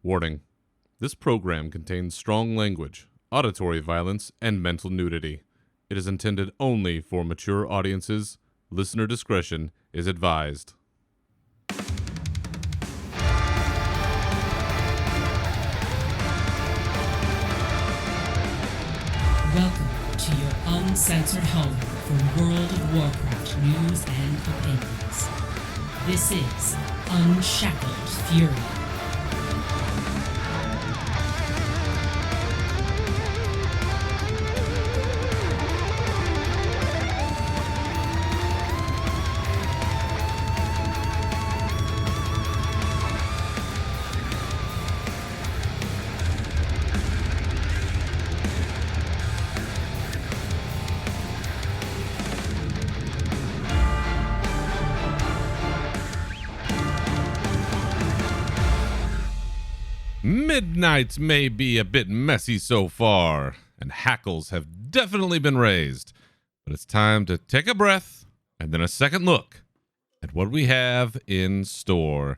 Warning. This program contains strong language, auditory violence, and mental nudity. It is intended only for mature audiences. Listener discretion is advised. Welcome to your uncensored home for World of Warcraft news and opinions. This is Unshackled Fury. Midnight may be a bit messy so far, and hackles have definitely been raised, but it's time to take a breath and then a second look at what we have in store.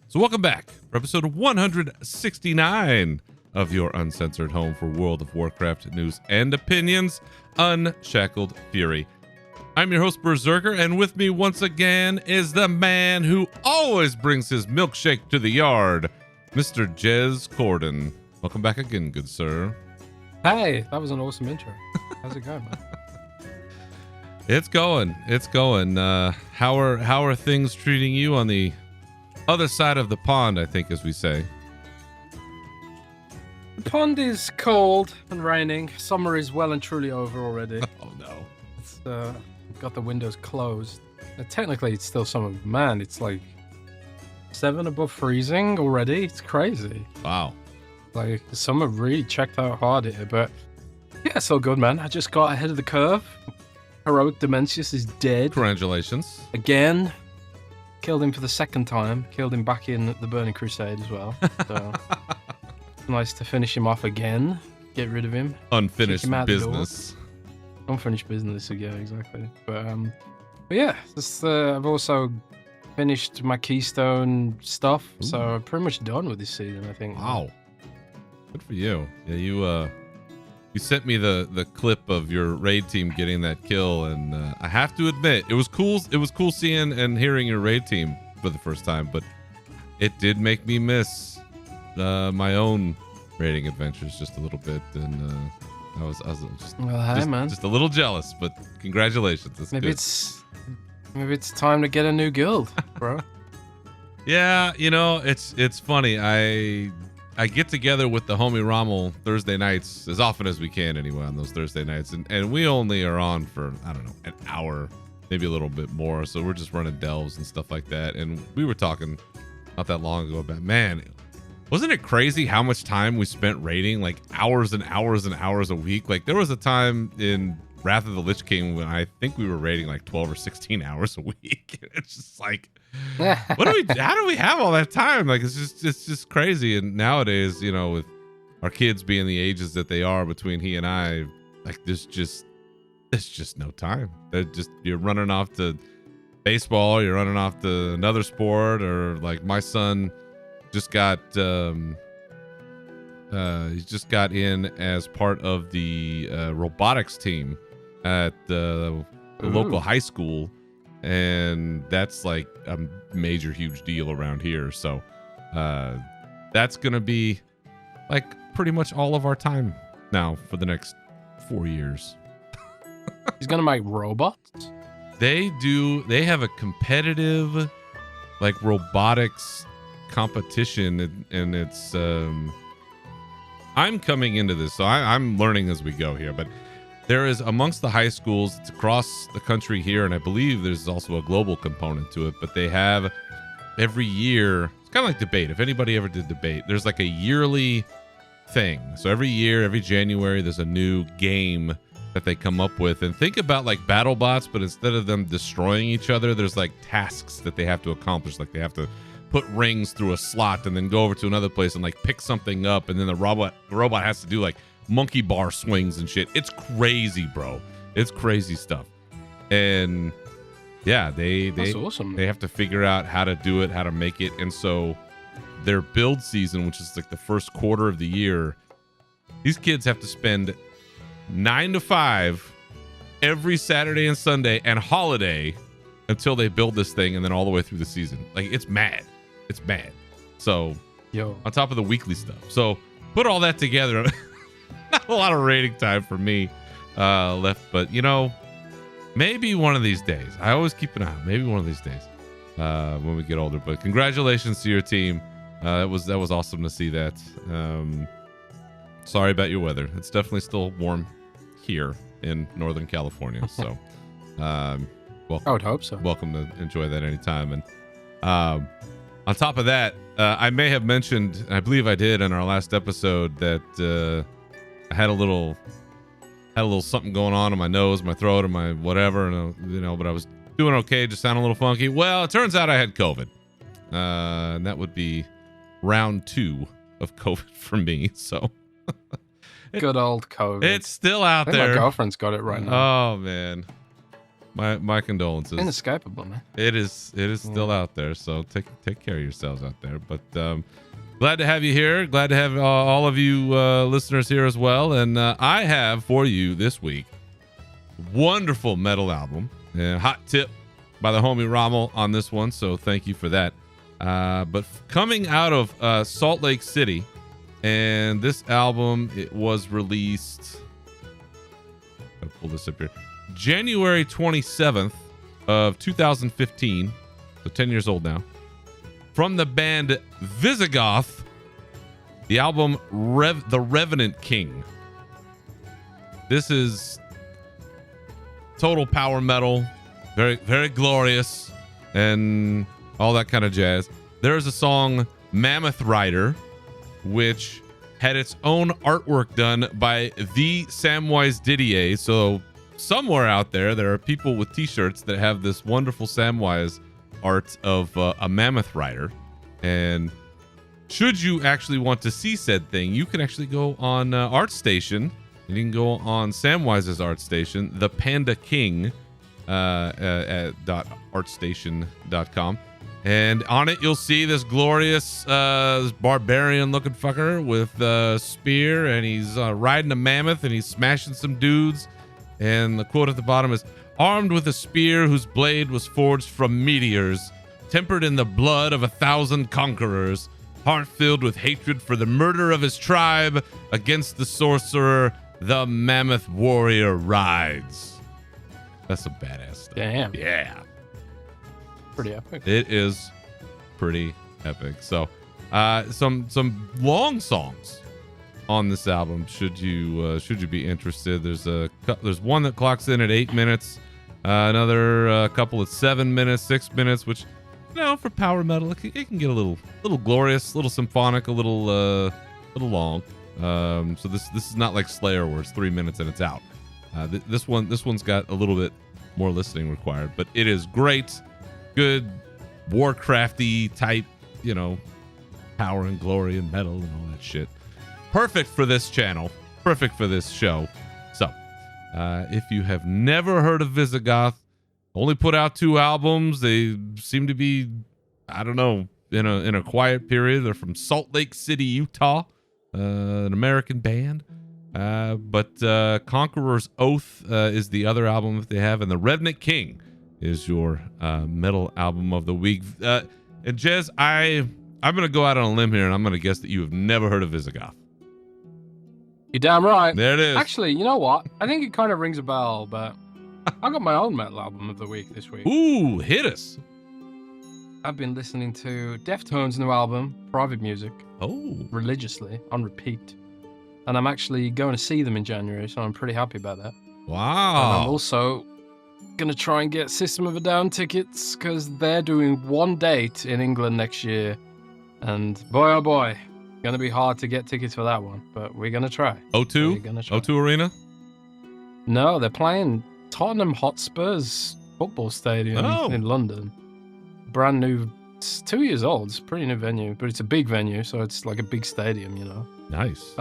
So welcome back for episode 169 of your uncensored home for World of Warcraft news and opinions, Unshackled Fury. I'm your host, Berserker, and with me once again is the man who always brings his milkshake to the yard, Mr. Jez Corden. Welcome back again, good sir. Hey, that was an awesome intro. How's it going, man? It's going. How are things treating you on the other side of the pond, I think, as we say? The pond is cold and raining. Summer is well and truly over already. Oh, no. It's got the windows closed. Technically, it's still summer. Man, it's like 7 above freezing already. It's crazy. Wow. Like, the summer really checked out hard here, but yeah, it's all good, man. I just got ahead of the curve. Heroic Dimensius is dead. Congratulations. Again. Killed him for the second time. Killed him back in the Burning Crusade as well. So, nice to finish him off again. Get rid of him. Unfinished Kick him out the door. business. Unfinished business, yeah, exactly. But yeah, I've also finished my Keystone stuff, so I'm pretty much done with this season, I think. Wow. Good for you. Yeah, you sent me the clip of your raid team getting that kill, and I have to admit, it was cool. It was cool seeing and hearing your raid team for the first time, but it did make me miss my own raiding adventures just a little bit, and I was just, Well, hey, man. just a little jealous. But congratulations. That's Maybe good. it's time to get a new guild, bro. Yeah, it's funny. I get together with the homie Rommel Thursday nights as often as we can anyway on those Thursday nights, and we only are on for, I don't know, an hour, maybe a little bit more. So we're just running delves and stuff like that. And we were talking not that long ago about, man, wasn't it crazy how much time we spent raiding, like hours and hours and hours a week? Like there was a time in Wrath of the Lich King when I think we were raiding like 12 or 16 hours a week. It's just like, how do we have all that time? Like it's just crazy. And nowadays, with our kids being the ages that they are between he and I, like there's just no time. You're running off to baseball, you're running off to another sport, or like my son just got he just got in as part of the robotics team at the local high school, and that's like a major huge deal around here. So that's gonna be like pretty much all of our time now for the next 4 years. He's gonna make robots. They have a competitive like robotics competition, and it's I'm coming into this, so I'm learning as we go here, but there is amongst the high schools, it's across the country here, and I believe there's also a global component to it, but they have every year, it's kind of like debate. If anybody ever did debate, there's like a yearly thing. So every year, every January, there's a new game that they come up with. And think about like BattleBots, but instead of them destroying each other, there's like tasks that they have to accomplish. Like they have to put rings through a slot and then go over to another place and like pick something up, and then the robot has to do like monkey bar swings and shit. It's crazy, bro. It's crazy stuff. And yeah, That's awesome. they have to figure out how to do it, how to make it. And so their build season, which is like the first quarter of the year, these kids have to spend 9 to 5 every Saturday and Sunday and holiday until they build this thing, and then all the way through the season. Like, it's mad. It's mad. So, on top of the weekly stuff. So, put all that together. Not a lot of rating time for me left, but maybe one of these days. I always keep an eye on maybe one of these days when we get older. But congratulations to your team. That was awesome to see that. Sorry about your weather. It's definitely still warm here in Northern California. So, welcome. I would hope so. Welcome to enjoy that anytime. And on top of that, I may have mentioned, and I believe I did in our last episode, that I had a little something going on in my nose, my throat, or my whatever, and but I was doing okay, just sounding a little funky. Well, it turns out I had COVID, and that would be round 2 of COVID for me. So, good old COVID. It's still out there. My girlfriend's got it right now. Oh man, my condolences. Inescapable, man. It is still out there. So take care of yourselves out there. But glad to have you here. Glad to have all of you listeners here as well. And I have for you this week wonderful metal album. Hot tip by the homie Rommel on this one. So thank you for that. But coming out of Salt Lake City, and this album, it was released. Gotta pull this up here. January 27th of 2015. So 10 years old now. From the band Visigoth, the album The Revenant King. This is total power metal, very, very glorious, and all that kind of jazz. There is a song, Mammoth Rider, which had its own artwork done by the Samwise Didier. So somewhere out there are people with t-shirts that have this wonderful Samwise art of a mammoth rider. And should you actually want to see said thing, you can actually go on ArtStation, and you can go on Samwise's ArtStation, the Panda King at .artstation.com, and on it you'll see this glorious barbarian looking fucker with a spear, and he's riding a mammoth, and he's smashing some dudes. And the quote at the bottom is, "Armed with a spear whose blade was forged from meteors, tempered in the blood of 1,000 conquerors, heart filled with hatred for the murder of his tribe, against the sorcerer, the mammoth warrior rides." That's some badass stuff. Damn. Yeah. Pretty epic. It is pretty epic. So, some long songs on this album. Should you be interested? There's one that clocks in at 8 minutes. Another couple at 7 minutes, 6 minutes, which, for power metal, it can get a little glorious, a little symphonic, a little long. So this is not like Slayer where it's 3 minutes and it's out. This one's got a little bit more listening required, but it is great, good Warcrafty type, power and glory and metal and all that shit. Perfect for this channel, perfect for this show. So, if you have never heard of Visigoth, only put out 2 albums. They seem to be, I don't know, in a quiet period. They're from Salt Lake City, Utah, an American band. But Conqueror's Oath is the other album that they have, and The Revenant King is your metal album of the week. And Jez, I'm gonna go out on a limb here, and I'm gonna guess that you have never heard of Visigoth. You're damn right. There it is. Actually, you know what? I think it kind of rings a bell, but I got my own metal album of the week this week. Ooh, hit us. I've been listening to Deftones' new album, Private Music, religiously, on repeat. And I'm actually going to see them in January, so I'm pretty happy about that. Wow. And I'm also going to try and get System of a Down tickets, because they're doing one date in England next year. And boy, oh boy, going to be hard to get tickets for that one, but we're going to try. O2? O2 Arena? No, they're playing Tottenham Hotspur's football stadium in London. Brand new, it's 2 years old. It's a pretty new venue, but it's a big venue, so it's like a big stadium, Nice.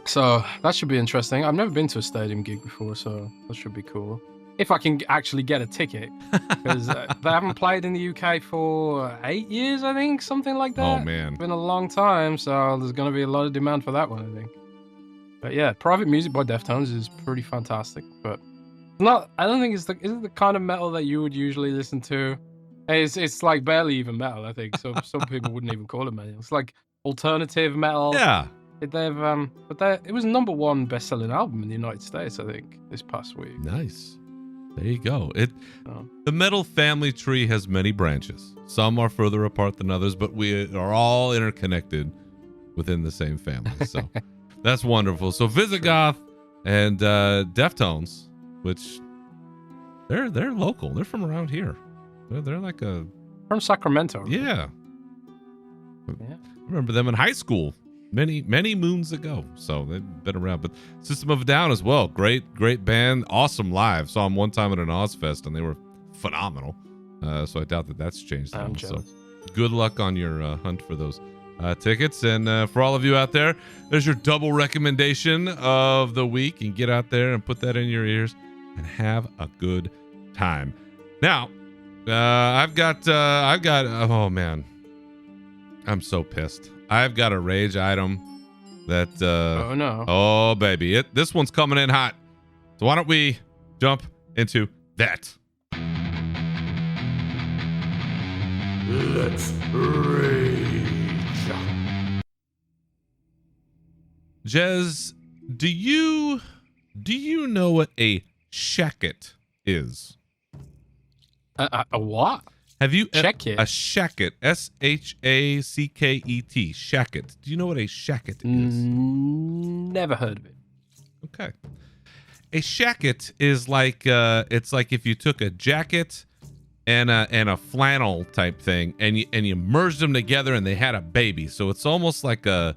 So that should be interesting. I've never been to a stadium gig before, so that should be cool. if I can actually get a ticket, because they haven't played in the UK for 8 years, I think, something like that. Oh man, it's been a long time, so there's going to be a lot of demand for that one, I think. But yeah, Private Music by Deftones is pretty fantastic, but not. I don't think is it the kind of metal that you would usually listen to. It's like barely even metal, I think. So some people wouldn't even call it metal. It's like alternative metal. yeah. It was #1 best-selling album in the United States, I think, this past week. Nice. There you go. The metal family tree has many branches. Some are further apart than others, but we are all interconnected within the same family. So that's wonderful. So Visigoth and Deftones, which they're local. They're from around here. They're like from Sacramento. Right? Yeah. Yeah. I remember them in high school many moons ago. So they've been around. But System of a Down as well. Great band. Awesome live. Saw them one time at an Ozfest and they were phenomenal. So I doubt that's changed. I'm jealous. So good luck on your hunt for those tickets. And for all of you out there, there's your double recommendation of the week. And get out there and put that in your ears and have a good time. Now, I've got oh man, I'm so pissed. I've got a rage item that oh no. Oh baby, this one's coming in hot. So why don't we jump into that? Let's rage. Jez, do you know what a shacket is? A what? Have you Shacket? A shacket? SHACKET. Shacket. Do you know what a shacket is? Never heard of it. Okay. A shacket is like it's like if you took a jacket and a flannel type thing and you merged them together and they had a baby. So it's almost like a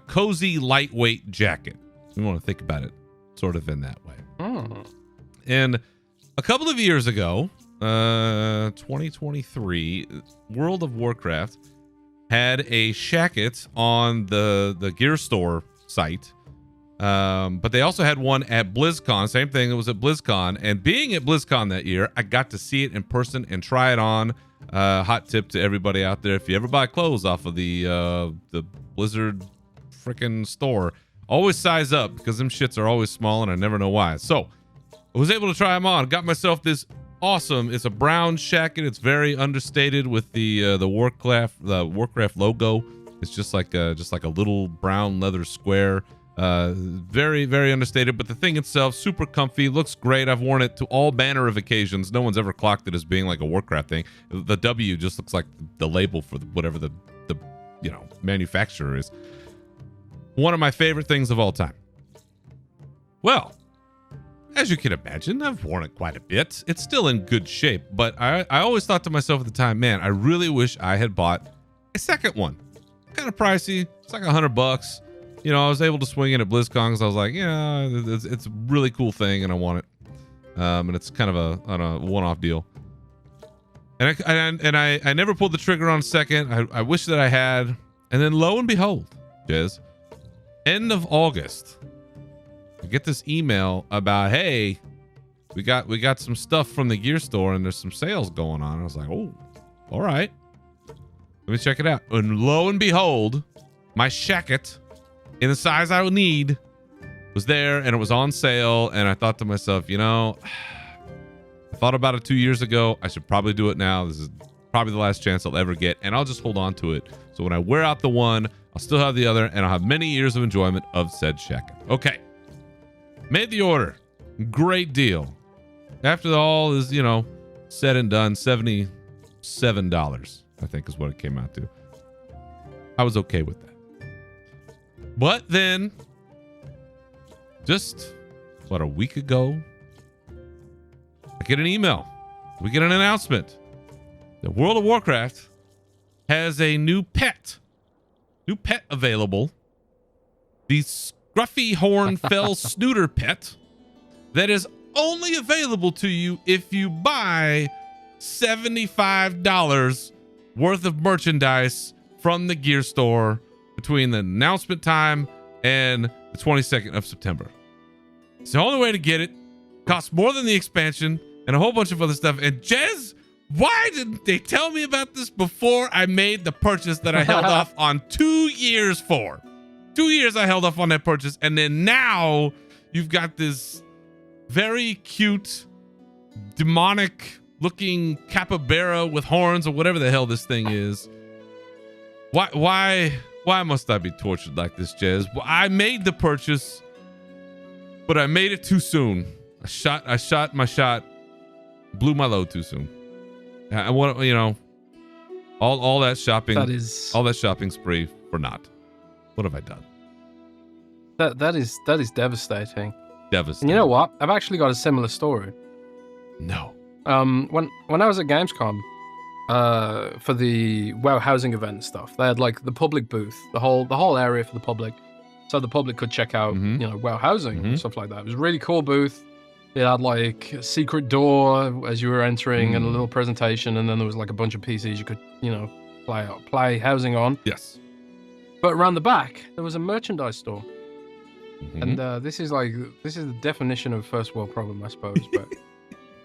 cozy lightweight jacket. You want to think about it sort of in that way. And a couple of years ago, 2023, World of Warcraft had a shacket on the Gear Store site. But they also had one at BlizzCon. Same thing. It was at BlizzCon. And being at BlizzCon that year, I got to see it in person and try it on. Hot tip to everybody out there: if you ever buy clothes off of the Blizzard freaking store, always size up because them shits are always small and I never know why. So I was able to try them on. Got myself this awesome. It's a brown shacket. It's very understated with the Warcraft logo. It's just like a little brown leather square. Very, very understated, but the thing itself, super comfy, looks great. I've worn it to all manner of occasions. No one's ever clocked it as being like a Warcraft thing. The W just looks like the label for whatever the manufacturer is. One of my favorite things of all time. Well, as you can imagine, I've worn it quite a bit. It's still in good shape, but I always thought to myself at the time, man, I really wish I had bought a second one. Kind of pricey. It's like $100. You know, I was able to swing it at BlizzCon because I was like, yeah, it's a really cool thing and I want it. And it's kind of on a one-off deal. And I never pulled the trigger on a second. I wish that I had. And then lo and behold, Jez, end of August, I get this email about, hey, we got some stuff from the gear store and there's some sales going on. I was like, oh, all right. Let me check it out. And lo and behold, my shacket in the size I would need was there and it was on sale. And I thought to myself, you know, I thought about it 2 years ago. I should probably do it now. This is probably the last chance I'll ever get. And I'll just hold on to it. So when I wear out the one, I'll still have the other and I'll have many years of enjoyment of said shacket. Okay. Made the order. Great deal. After all is, said and done, $77, I think is what it came out to. I was okay with that. But then, just, a week ago, I get an email. We get an announcement that World of Warcraft has a new pet available. The Scruffy Horn Fell Snooter pet that is only available to you if you buy $75 worth of merchandise from the gear store between the announcement time and the 22nd of September. It's the only way to get it. Costs more than the expansion and a whole bunch of other stuff. And Jez, why didn't they tell me about this before I made the purchase that I held off on 2 years for? 2 years I held off on that purchase, and then now you've got this very cute, demonic-looking capybara with horns or whatever the hell this thing is. Why must I be tortured like this, Jez? I made the purchase, but I made it too soon. I shot my shot, blew my load too soon. I want, you know, all that shopping, all that shopping spree for naught. What have I done? That is devastating. Devastating. And you know what? I've actually got a similar story. No. When I was at Gamescom, for the WoW housing event and stuff, they had like the public booth, the whole area for the public, so the public could check out, you know, WoW housing and stuff like that. It was a really cool booth. It had like a secret door as you were entering and a little presentation, and then there was like a bunch of PCs you could, you know, play housing on. Yes. But around the back, there was a merchandise store. And this is the definition of first world problem, I suppose. But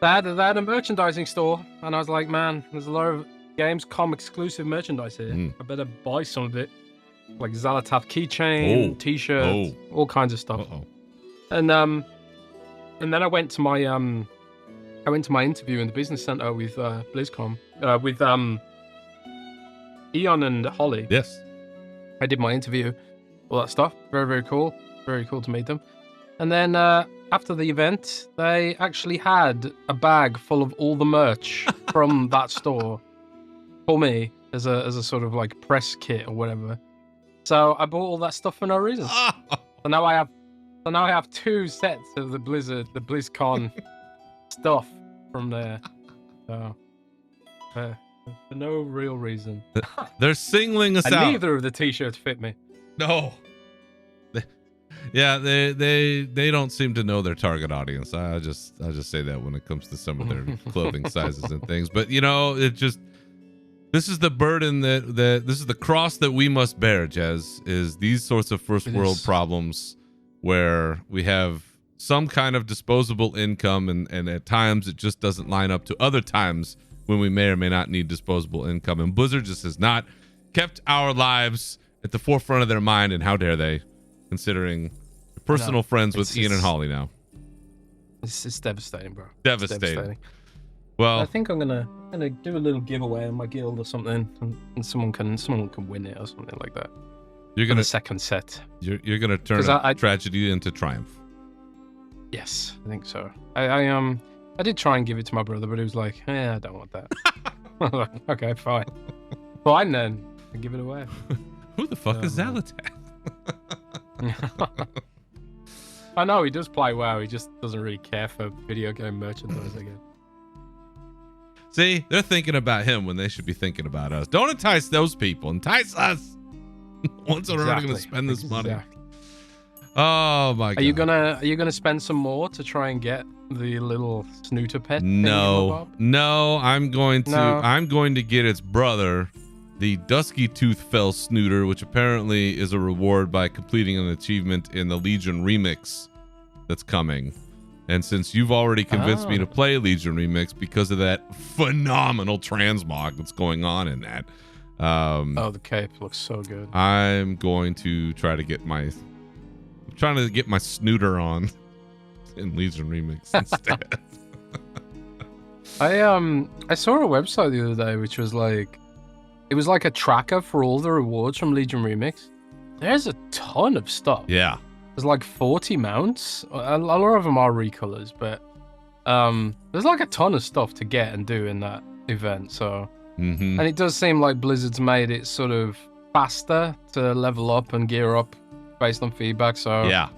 they had a merchandising store, and I was like, man, there's a lot of Gamescom exclusive merchandise here. I better buy some of it, like Xalatath keychain, T-shirts, all kinds of stuff. And then I went to my interview in the business center with BlizzCon with Eon and Holly. Yes, I did my interview, all that stuff. Very, very cool. Very cool to meet them. And then after the event, they actually had a bag full of all the merch from that store for me as a sort of like press kit or whatever. So I bought all that stuff for no reason. So now I have 2 sets of the BlizzCon stuff from there. So for no real reason. They're singling us and out. Neither of the t-shirts fit me. No. Yeah, they don't seem to know their target audience. I'll just say that when it comes to some of their clothing sizes and things. But you know, this is the burden that this is the cross that we must bear, Jez, is these sorts of first world problems where we have some kind of disposable income and at times it just doesn't line up to other times when we may or may not need disposable income. And Blizzard just has not kept our lives at the forefront of their mind, and how dare they, considering personal friends with Ian and Holly now. It's devastating, bro. Devastating. Well, I think I'm gonna do a little giveaway on my guild or something, and someone can win it or something like that. You're gonna the second set. You're gonna turn tragedy into triumph. Yes, I think so. I did try and give it to my brother, but he was like, I don't want that. I was like, okay, fine. Fine then. I give it away. Who the fuck is Xalatath? I know he does play WoW. He just doesn't really care for video game merchandise, I guess. See, they're thinking about him when they should be thinking about us. Don't entice those people. Entice us. Once we're already going to spend this money. Oh my god. Are you gonna spend some more to try and get the little snooter pet? No, I'm going to get its brother, the Dusky Toothfell Snooter, which apparently is a reward by completing an achievement in the Legion Remix that's coming. And since you've already convinced me to play Legion Remix because of that phenomenal transmog that's going on in that. The cape looks so good. I'm going to try to get my snooter on in Legion Remix instead. I saw a website the other day which was like, it was like a tracker for all the rewards from Legion Remix. There's a ton of stuff. Yeah. There's like 40 mounts. A lot of them are recolors, but there's like a ton of stuff to get and do in that event. So, and it does seem like Blizzard's made it sort of faster to level up and gear up based on feedback. So yeah,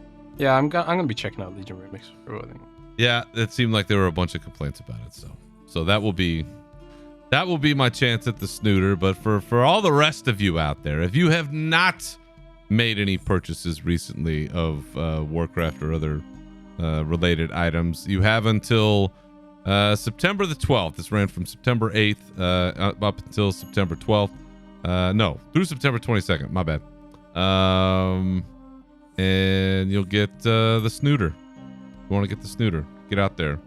I'm gonna be checking out Legion Remix for sure, I think. Yeah, it seemed like there were a bunch of complaints about it. So that will be my chance at the snooter. But for all the rest of you out there, if you have not made any purchases recently of Warcraft or other related items, you have until September the 12th. This ran from September 8th up until September 12th. No, through September 22nd. My bad. And you'll get the snooter. You want to get the snooter. Get out there.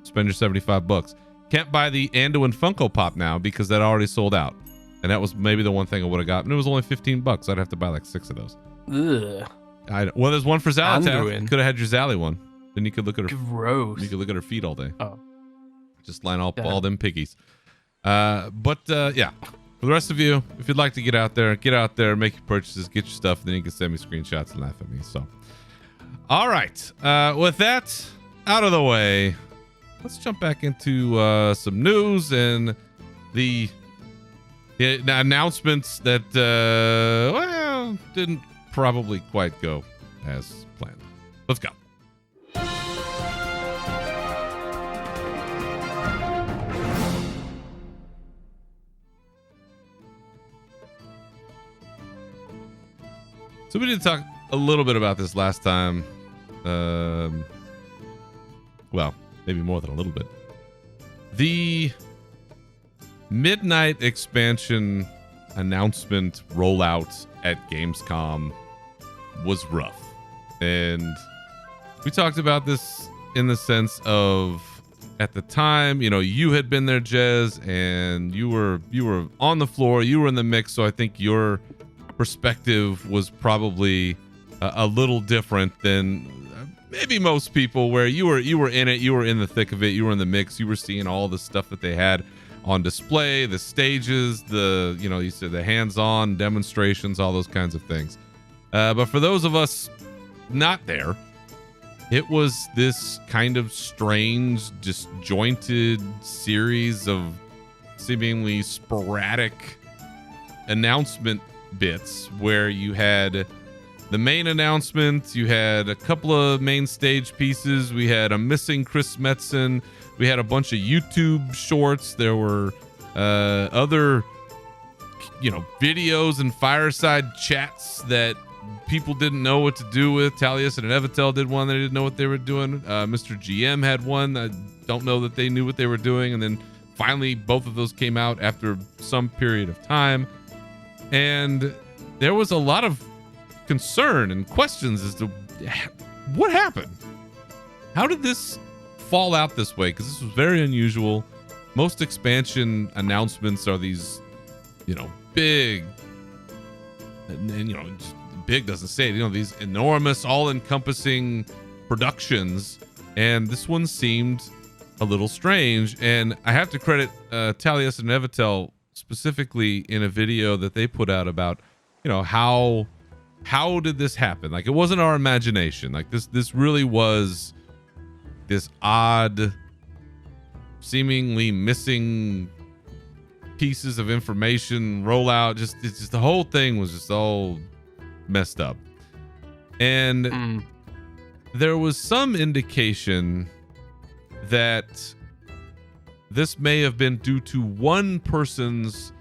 Spend your $75. Can't buy the Anduin Funko Pop now because that already sold out. And that was maybe the one thing I would have gotten. It was only $15. I'd have to buy like 6 of those. Ugh. Well, there's one for Zalatath. Anduin. Could have had your Zally one. Then you could look at her. Gross. You could look at her feet all day. Oh. Just line up all them piggies. Yeah. For the rest of you, if you'd like to get out there, make your purchases, get your stuff, then you can send me screenshots and laugh at me. So, all right. With that out of the way, let's jump back into some news and the announcements that didn't probably quite go as planned. Let's go. So we did talk a little bit about this last time. Well, maybe more than a little bit. The Midnight expansion announcement rollout at Gamescom was rough. And we talked about this in the sense of, at the time, you had been there, Jez, and you were on the floor, you were in the mix, so I think your perspective was probably a little different than maybe most people, where you were in it, you were in the thick of it, you were in the mix, you were seeing all the stuff that they had on display, the stages, you said the hands-on demonstrations, all those kinds of things. But for those of us not there, it was this kind of strange, disjointed series of seemingly sporadic announcement bits where you had the main announcement, you had a couple of main stage pieces, we had a missing Chris Metzen, we had a bunch of YouTube shorts, there were other videos and fireside chats that people didn't know what to do with. Talius and Evitel did one, they didn't know what they were doing. Mr. GM had one, I don't know that they knew what they were doing, and then finally both of those came out after some period of time. And there was a lot of concern and questions as to what happened. How did this fall out this way? Because this was very unusual. Most expansion announcements are these, big, and just big doesn't say it, these enormous, all-encompassing productions. And this one seemed a little strange. And I have to credit Talius and Evitel specifically in a video that they put out about, how did this happen? Like, it wasn't our imagination. Like, this really was this odd, seemingly missing pieces of information rollout. It's just the whole thing was just all messed up. And there was some indication that this may have been due to one person's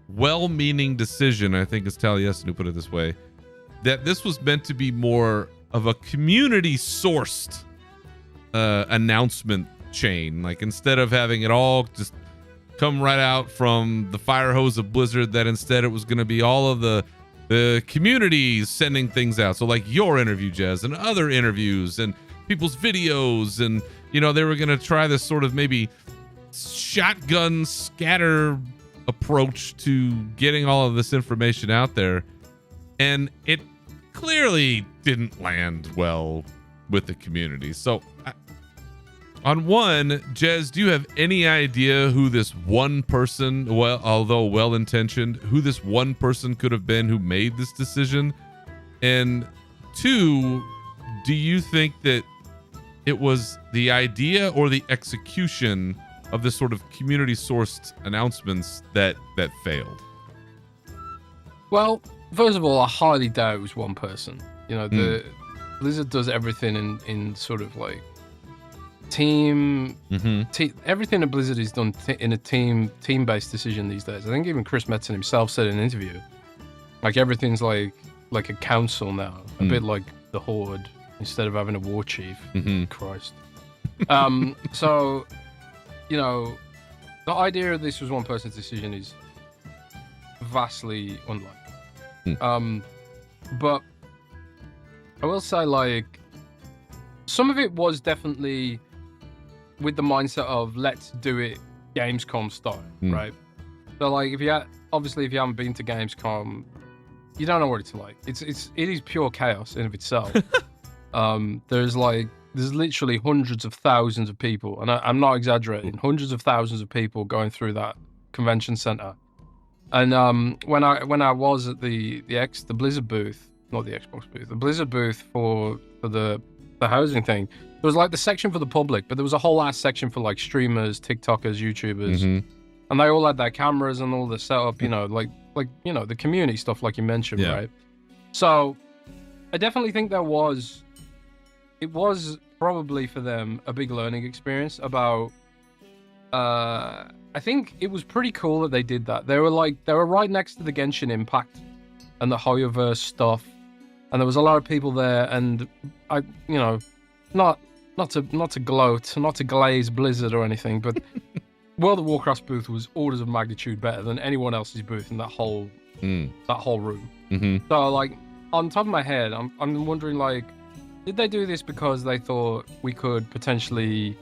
well-meaning decision, I think it's Taliesin who put it this way, that this was meant to be more of a community-sourced announcement chain. Like, instead of having it all just come right out from the fire hose of Blizzard, that instead it was going to be all of the communities sending things out. So like your interview, Jez, and other interviews and people's videos, and they were going to try this sort of maybe shotgun scatter approach to getting all of this information out there, and it clearly didn't land well with the community. So on one, Jez, do you have any idea who this one person, well, although well-intentioned, who this one person could have been who made this decision? And two, do you think that it was the idea or the execution of this sort of community-sourced announcements that failed? Well, first of all, I highly doubt it was one person. The Blizzard does everything in sort of like team. Everything at Blizzard is done in a team-based decision these days. I think even Chris Metzen himself said in an interview, like, everything's like a council now, a bit like the Horde instead of having a war chief. Christ. So, the idea of this was one person's decision is vastly unlikely. But I will say, like, some of it was definitely with the mindset of let's do it Gamescom style, right? So like if you haven't been to Gamescom, you don't know what it's like. It is pure chaos in and of itself. There's literally hundreds of thousands of people, and I'm not exaggerating, hundreds of thousands of people going through that convention center. And when I was at the Blizzard booth, not the Xbox booth, the Blizzard booth for the housing thing, there was like the section for the public, but there was a whole ass section for like streamers, TikTokers, YouTubers, and they all had their cameras and all the setup, like the community stuff, like you mentioned, right? So I definitely think it was probably for them a big learning experience about. I think it was pretty cool that they did that. They were right next to the Genshin Impact and the Hoyoverse stuff, and there was a lot of people there. And I, not to gloat, not to glaze Blizzard or anything, but World of Warcraft's booth was orders of magnitude better than anyone else's booth in that whole room. So like on top of my head, I'm wondering like, did they do this because they thought we could potentially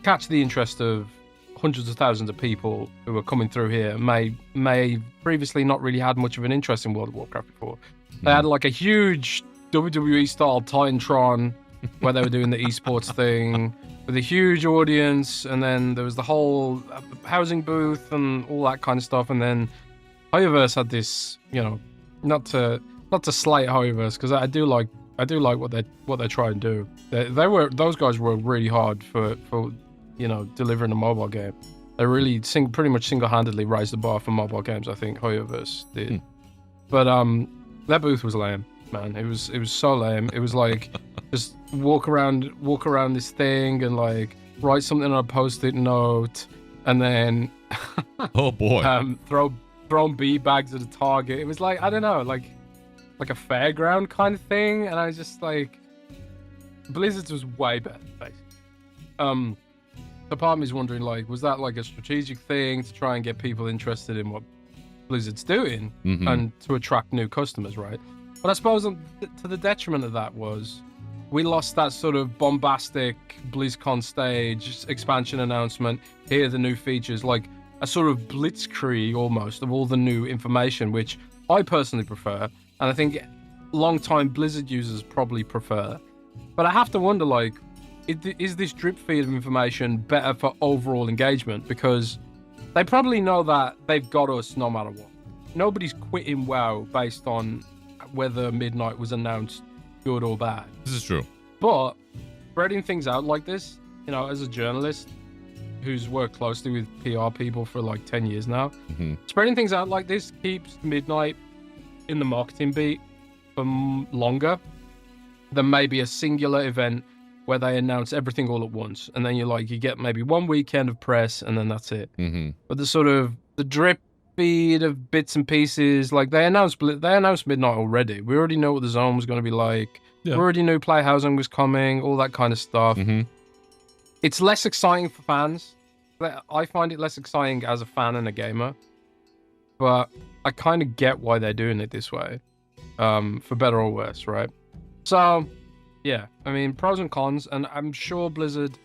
catch the interest of hundreds of thousands of people who were coming through here, may previously not really had much of an interest in World of Warcraft before? They had like a huge WWE style Titantron where they were doing the esports thing with a huge audience, and then there was the whole housing booth and all that kind of stuff, and then Hoyoverse had this, not to slight Hoyoverse, because I do like what they try and do. Those guys were really hard for delivering a mobile game. They really pretty much single-handedly raised the bar for mobile games, I think Hoyoverse did. But their booth was lame, man. It was so lame. It was like just walk around this thing and like write something on a post-it note, and then oh boy, throw bee bags at a target. It was like, I don't know, like a fairground kind of thing, and I was just like, Blizzard's was way better, basically. The part of me is wondering, like, was that like a strategic thing to try and get people interested in what Blizzard's doing and to attract new customers, right? But I suppose to the detriment of that was we lost that sort of bombastic BlizzCon stage expansion announcement. Here are the new features, like a sort of blitzkrieg almost of all the new information, which I personally prefer, and I think long-time Blizzard users probably prefer. But I have to wonder, like, is this drip feed of information better for overall engagement? Because they probably know that they've got us no matter what. Nobody's quitting WoW based on whether Midnight was announced good or bad. This is true. But spreading things out like this, as a journalist who's worked closely with PR people for like 10 years now, spreading things out like this keeps Midnight in the marketing beat for longer than maybe a singular event where they announce everything all at once, and then you get maybe one weekend of press, and then that's it. But the drip feed of bits and pieces, like they announced Midnight already. We already know what the zone was going to be like. We already knew Play Housing was coming, all that kind of stuff. It's less exciting for fans. I find it less exciting as a fan and a gamer, but I kind of get why they're doing it this way, for better or worse, right? So yeah, I mean, pros and cons, and I'm sure Blizzard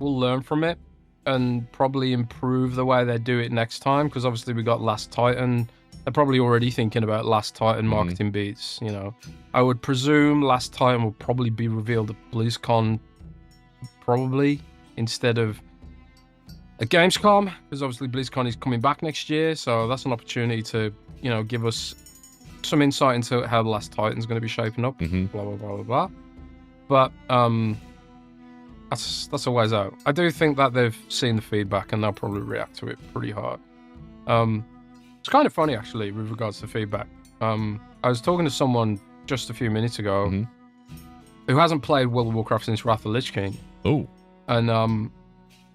will learn from it and probably improve the way they do it next time, because obviously we got Last Titan. They're probably already thinking about Last Titan marketing beats, I would presume Last Titan will probably be revealed at BlizzCon, probably, instead of at Gamescom, because obviously BlizzCon is coming back next year, so that's an opportunity to, give us some insight into how the Last Titan's going to be shaping up, blah, blah, blah, blah, blah. But that's a ways out. I do think that they've seen the feedback and they'll probably react to it pretty hard. It's kind of funny, actually, with regards to feedback. I was talking to someone just a few minutes ago who hasn't played World of Warcraft since Wrath of Lich King. Oh. And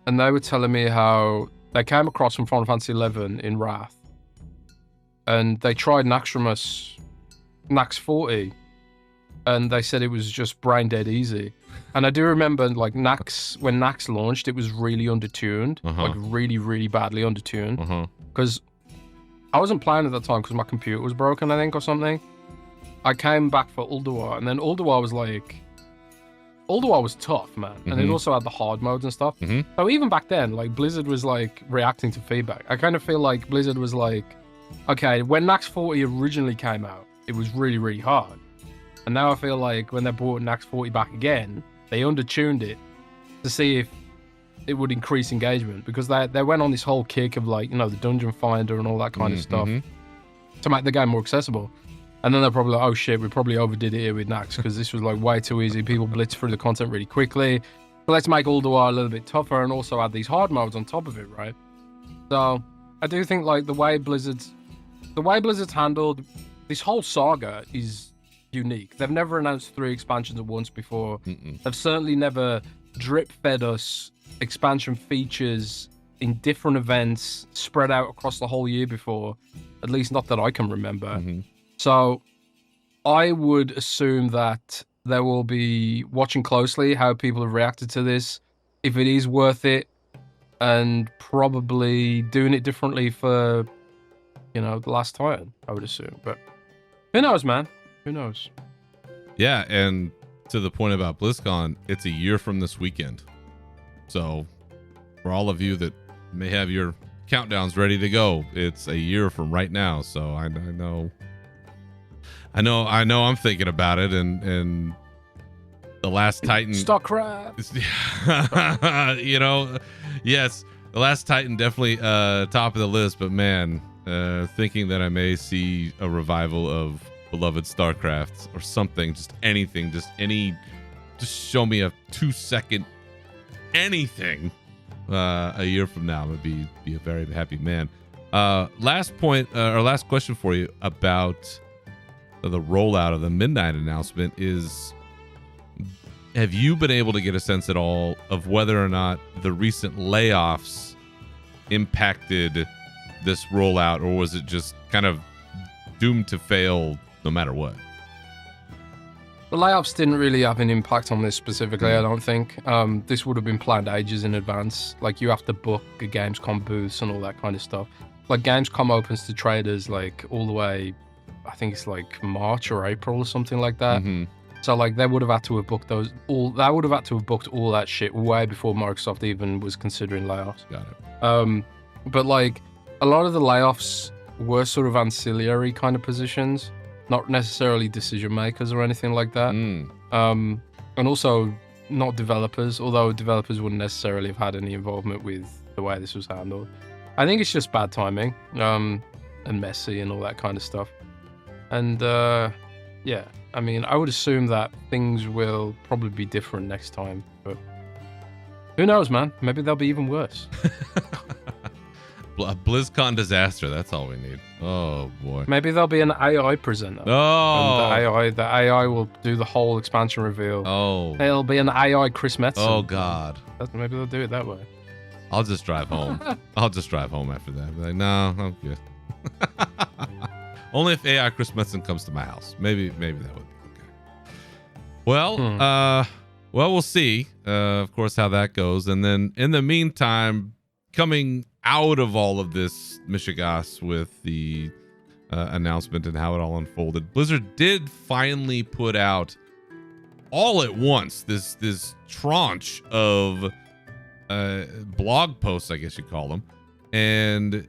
they were telling me how they came across from Final Fantasy XI in Wrath, and they tried Naxx 40, and they said it was just brain dead easy. And I do remember, like, when Naxx launched, it was really undertuned, like really, really badly undertuned. Because I wasn't playing at that time because my computer was broken, I think, or something. I came back for Ulduar, and then Ulduar was like Ulduar was tough, man, and it also had the hard modes and stuff. So even back then, like Blizzard was like reacting to feedback. I kind of feel like Blizzard was like, okay, when Nax 40 originally came out, it was really, really hard, and now I feel like when they brought Nax 40 back again, they undertuned it to see if it would increase engagement, because they went on this whole kick of like, you know, the dungeon finder and all that kind of stuff to make the game more accessible. And then they're probably like, oh shit, we probably overdid it here with Nax because this was like way too easy. People blitz through the content really quickly. So let's make Ulduar a little bit tougher and also add these hard modes on top of it, right? So I do think like the way Blizzard's handled this whole saga is unique. They've never announced 3 expansions at once before. They've certainly never drip fed us expansion features in different events spread out across the whole year before, at least not that I can remember. So I would assume that they will be watching closely how people have reacted to this, if it is worth it, and probably doing it differently for, you know, the last Titan, I would assume. But who knows, man? Who knows? Yeah, and to the point about BlizzCon, it's a year from this weekend. So for all of you that may have your countdowns ready to go, it's a year from right now. So I know I'm thinking about it, and the Last Titan. StarCraft. You know, yes, the Last Titan definitely top of the list, but man, thinking that I may see a revival of beloved StarCraft or something, just anything, just show me a 2-second anything a year from now. I'd be a very happy man. Last point, or last question for you about the rollout of the midnight announcement is, have you been able to get a sense at all of whether or not the recent layoffs impacted this rollout, or was it just kind of doomed to fail no matter what? The layoffs didn't really have an impact on this specifically, I don't think. This would have been planned ages in advance. Like, you have to book a Gamescom booths and all that kind of stuff. Like, Gamescom opens to traders like all the way, I think it's like March or April or something like that. So like they would have had to have booked all that shit way before Microsoft even was considering layoffs. Got it. But like a lot of the layoffs were sort of ancillary kind of positions, not necessarily decision makers or anything like that. And also not developers, although developers wouldn't necessarily have had any involvement with the way this was handled. I think it's just bad timing, and messy and all that kind of stuff. And yeah, I mean, I would assume that things will probably be different next time, but who knows, man? Maybe they'll be even worse. A BlizzCon disaster, that's all we need. Oh boy. Maybe there'll be an AI presenter. Oh. And the AI will do the whole expansion reveal. Oh. It'll be an AI Chris Metzen. Oh god. Maybe they'll do it that way. I'll just drive home. I'll just drive home after that. Be like, no, I'm good. Only if AI Chris Metzen comes to my house. Maybe that would be okay. Well, we'll see, of course, how that goes. And then in the meantime, coming out of all of this mishigas with the announcement and how it all unfolded, Blizzard did finally put out all at once this tranche of blog posts, I guess you call them, and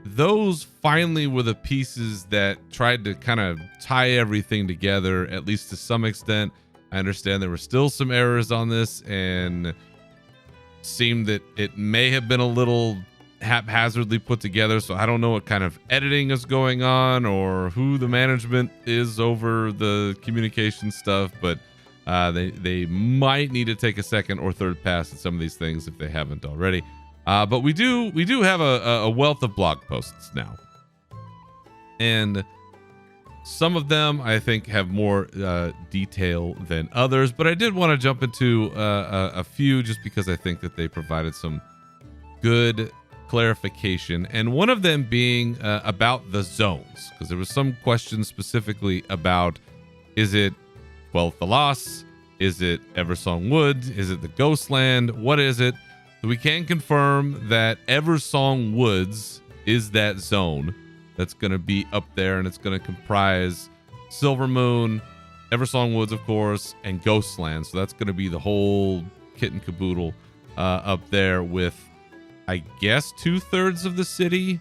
those finally were the pieces that tried to kind of tie everything together, at least to some extent. I understand there were still some errors on this, and seemed that it may have been a little haphazardly put together, so I don't know what kind of editing is going on or who the management is over the communication stuff, but they might need to take a second or third pass at some of these things if they haven't already. But we do have a wealth of blog posts now, and some of them I think have more detail than others, but I did want to jump into a few just because I think that they provided some good clarification, and one of them being about the zones, because there was some questions specifically about, is it Quel'The Lost? Is it Eversong Wood? Is it the Ghostland? What is it? So we can confirm that Eversong Woods is that zone that's going to be up there, and it's going to comprise Silvermoon, Eversong Woods, of course, and Ghostland. So that's going to be the whole kit and caboodle up there with, I guess, 2/3 of the city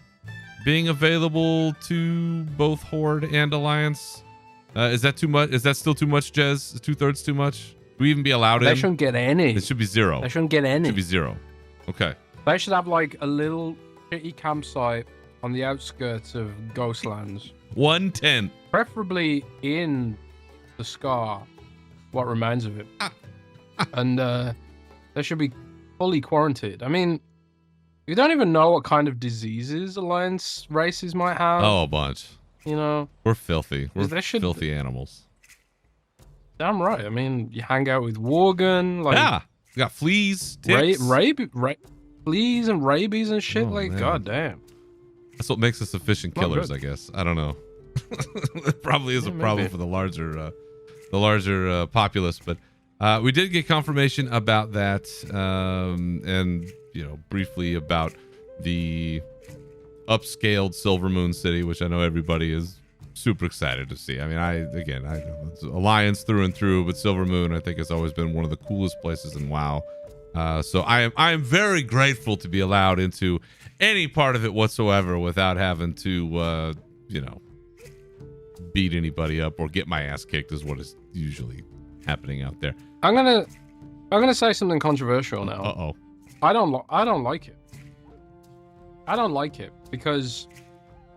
being available to both Horde and Alliance. Is that too much? Is that still too much, Jez? Is 2/3 too much? Do we even be allowed in? They shouldn't get any. It should be 0. They shouldn't get any. It should be 0. Okay. They should have like a little shitty campsite on the outskirts of Ghostlands. 1/10. Preferably in the Scar, what remains of it. And they should be fully quarantined. I mean, you don't even know what kind of diseases Alliance races might have. Oh, a bunch. You know? We're filthy. We're They should- filthy animals. Damn right. I mean, you hang out with Worgen, like Yeah. We got fleas, ticks. fleas and rabies and shit. Oh, Like, man. goddamn. That's what makes us efficient Not killers, good. I guess. I don't know. It probably is Yeah, a problem maybe. for the larger populace, but we did get confirmation about that, and briefly about the upscaled Silver Moon City, which I know everybody is super excited to see. I mean, it's Alliance through and through, but Silver Moon I think has always been one of the coolest places in WoW. So I am very grateful to be allowed into any part of it whatsoever without having to beat anybody up or get my ass kicked, is what is usually happening out there. I'm gonna say something controversial now. Uh-oh. I don't like it. I don't like it because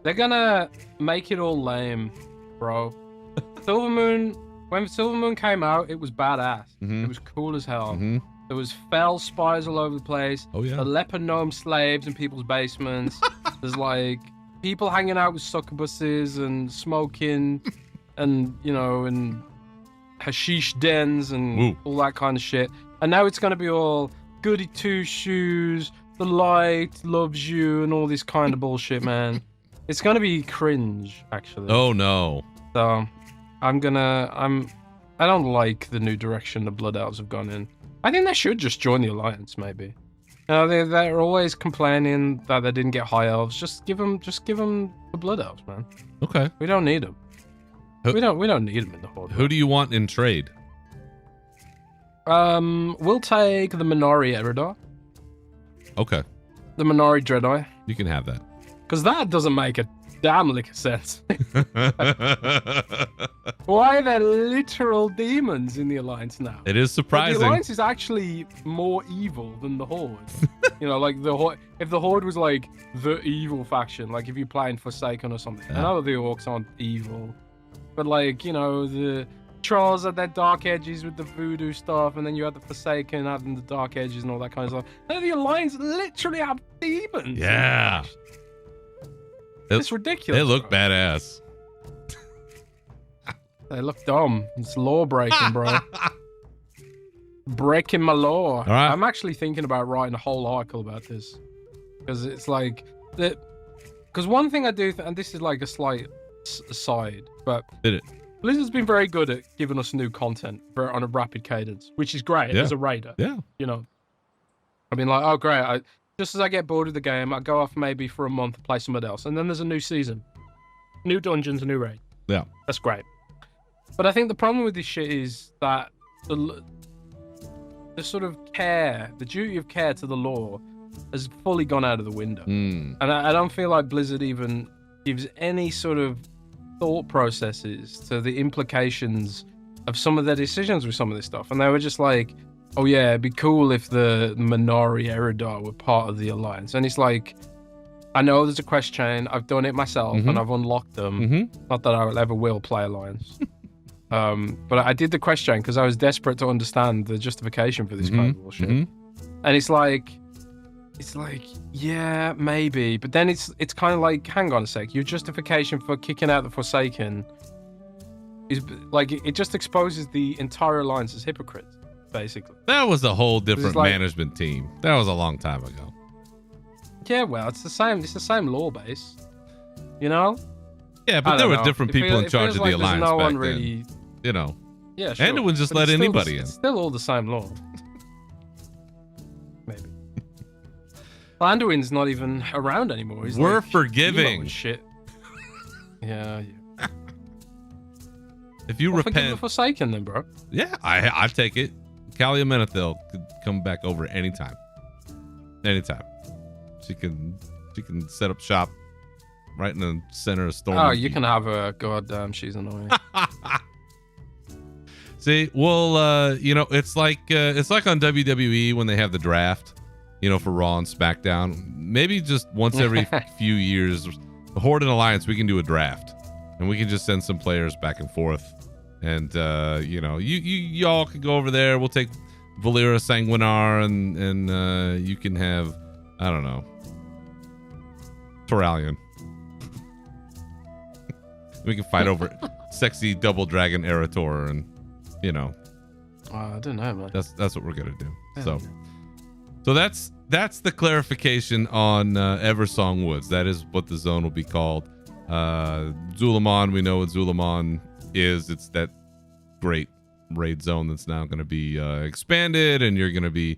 they're gonna make it all lame, bro. When Silver Moon came out, it was badass. Mhm. It was cool as hell. Mhm. There was fell spies all over the place. Oh, yeah. The leper gnome slaves in people's basements. There's like people hanging out with succubuses and smoking and and hashish dens and Woo. all that kind of shit. And now it's gonna be all goody two shoes, the light loves you, and all this kind of bullshit, man. It's gonna be cringe, actually. Oh no. So I don't like the new direction the Blood Elves have gone in. I think they should just join the Alliance, maybe. They're always complaining that they didn't get High Elves. Just give them the Blood Elves, man. Okay. We don't need them. Who- We don't need them in the Horde. Who do you want in trade? We'll take the Minari Eridar, Okay. the Minari Dreadeye, You can have that. because that doesn't make a damn lick of sense. Why are there literal demons in the Alliance now? It is But surprising. the Alliance is actually more evil than the Horde. Like the Horde. If the Horde was like the evil faction, like if you're playing Forsaken or something. I know the Orcs aren't evil, but the Trolls had their dark edges with the voodoo stuff, and then you had the Forsaken having the dark edges and all that kind of stuff. Now the Alliance literally have demons. Yeah. It's ridiculous. They look bro. badass. They look dumb. It's law breaking, bro. Breaking my law. right. I'm actually thinking about writing a whole article about this, because it's like that. Because one thing I do, and this is like a slight aside, but Did it? Blizzard's been very good at giving us new content on a rapid cadence, which is great Yeah. as a raider. Yeah. I mean, like, oh great, just as I get bored of the game, I go off maybe for a month to play something else, and then there's a new season, new dungeons, a new raid. Yeah. That's great. But I think the problem with this shit is that the sort of care, the duty of care to the lore, has fully gone out of the window. Mm. And I don't feel like Blizzard even gives any sort of thought processes to the implications of some of their decisions with some of this stuff. And they were just like, oh yeah, it'd be cool if the Minari Eridar were part of the Alliance. And it's like, I know there's a quest chain, I've done it myself, and I've unlocked them. Mm-hmm. Not that I ever will play Alliance. But I did the quest chain because I was desperate to understand the justification for this kind of bullshit. And it's like, yeah, maybe. But then it's kind of like, hang on a sec. Your justification for kicking out the Forsaken is like, it just exposes the entire Alliance as hypocrites, basically. That was a whole different like- management team. That was a long time ago. Yeah, well, it's the same lore base, Yeah, Yeah, I but there don't were know. different It people feels- in it charge feels of like the there's Alliance no back one then. really. Yeah, sure. And it would just But let it's anybody in. It's still all the same lore. Maybe. Anduin's not even around anymore. He's We're like, forgiving. emo and shit. Yeah. If you Forgive the repent, Forsaken then, bro. yeah, I take it. Kalia Menethil could come back over anytime. Anytime. She can set up shop right in the center of Storm. Oh, you can have her. Goddamn, she's annoying. See, well, it's like on WWE when they have the draft, for Raw and SmackDown. Maybe just once every few years, the Horde and Alliance, we can do a draft, and we can just send some players back and forth. And y'all can go over there. We'll take Valera Sanguinar, and you can have, I don't know, Toralion. We can fight over sexy double dragon Erator, and I don't know, man. that's what we're gonna do. So that's the clarification on Eversong Woods. That is what the zone will be called. Zulamon, we know what Zulamon is. It's that great raid zone that's now going to be expanded, and you're going to be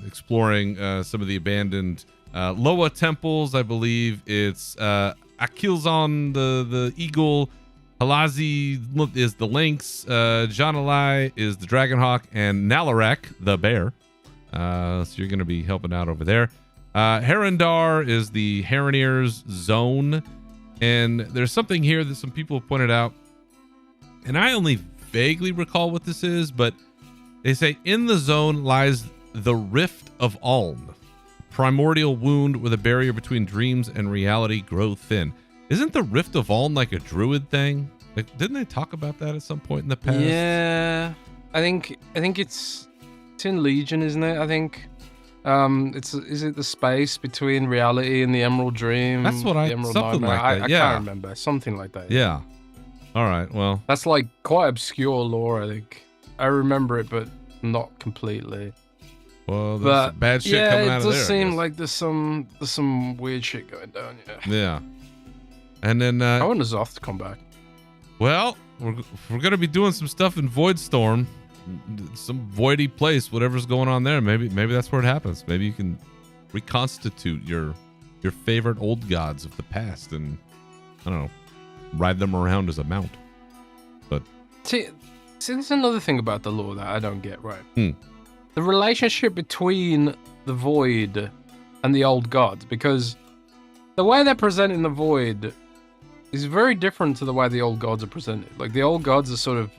exploring some of the abandoned Loa temples. I believe it's Akilzon the eagle, Halazi is the lynx, Janalai is the dragonhawk, and Nalarek the bear. So you're going to be helping out over there. Herondar is the Heroneers zone, and there's something here that some people have pointed out, and I only vaguely recall what this is, but they say in the zone lies the Rift of Uln, primordial wound where the barrier between dreams and reality grow thin. Isn't the Rift of Uln like a druid thing? Like, didn't they talk about that at some point in the past? Yeah, I think it's in Legion, isn't it? I think is it the space between reality and the Emerald Dream? That's what the Emerald something Nightmare? like that. I can't remember, something like that. Yeah. All right. Well, that's like quite obscure lore. I think I remember it, but not completely. Well, there's some bad shit coming out of there. Yeah, it does seem like there's some weird shit going down. Yeah. And then I want Zoth to come back. Well, we're gonna be doing some stuff in Voidstorm, some voidy place, whatever's going on there. Maybe that's where it happens. Maybe you can reconstitute your favorite old gods of the past, and I don't know, ride them around as a mount. But see, there's another thing about the lore that I don't get right. The relationship between the Void and the old gods, because the way they're presenting the Void is very different to the way the old gods are presented. Like, the old gods are sort of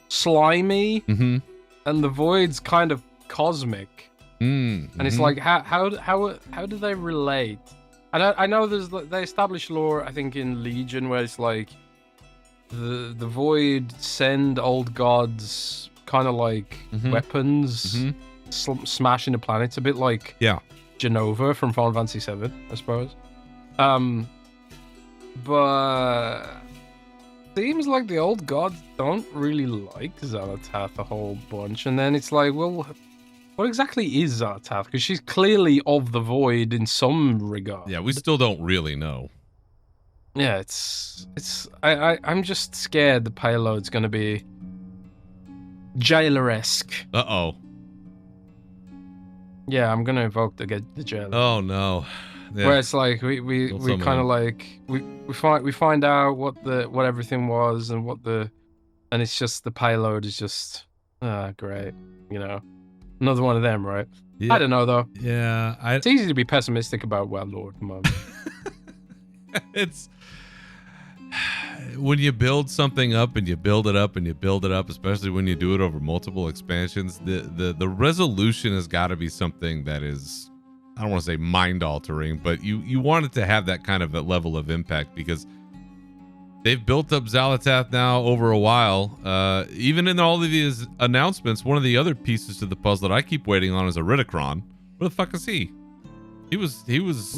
slimy, and the Void's kind of cosmic. And it's like, how do they relate? And I know they established lore, I think, in Legion, where it's like the Void send old gods kind of like weapons, smashing the planets, a bit like Genova from Final Fantasy VII, I suppose. But seems like the old gods don't really like Xal'atath a whole bunch, and then it's like, well, what exactly is Xal'atath? Because she's clearly of the Void in some regard. Yeah, we still don't really know. Yeah, I'm just scared the payload's gonna be Jailer-esque. Uh-oh. Yeah, I'm gonna invoke the Jailer. Oh no. Yeah. Where it's like we kind of like we find out what everything was, and and it's just the payload is just great, another one of them, right? Yeah. I don't know though. Yeah, it's easy to be pessimistic about Warlord. Come on. It's when you build something up and you build it up and you build it up, especially when you do it over multiple expansions, the resolution has got to be something that is, I don't want to say mind altering, but you want it to have that kind of a level of impact, because they've built up Xal'atath now over a while. Even in all of these announcements, one of the other pieces to the puzzle that I keep waiting on is a Ridicron. Where the fuck is he? He was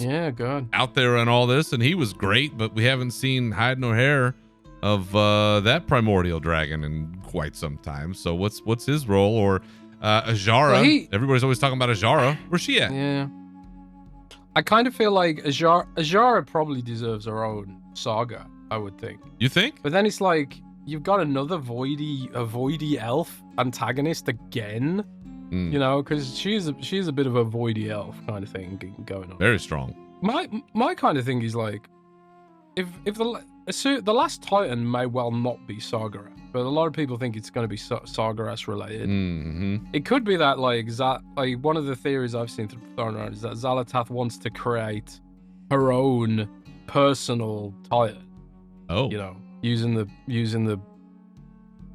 yeah, good out there on all this, and he was great, but we haven't seen hide nor hair of that primordial dragon in quite some time. So what's his role? Or Ajara? Everybody's always talking about Ajara. Where's she at? Yeah, I kind of feel like Ajara probably deserves her own saga, I would think. You think? But then it's like, you've got another voidy elf antagonist again. Because she's a bit of a voidy elf kind of thing going on. Very strong. My kind of thing is like, if the last Titan may well not be Sargeras, but a lot of people think it's going to be Sargeras related. Mm-hmm. It could be that like one of the theories I've seen thrown around is that Xal'atath wants to create her own personal Titan. Oh, You know, using the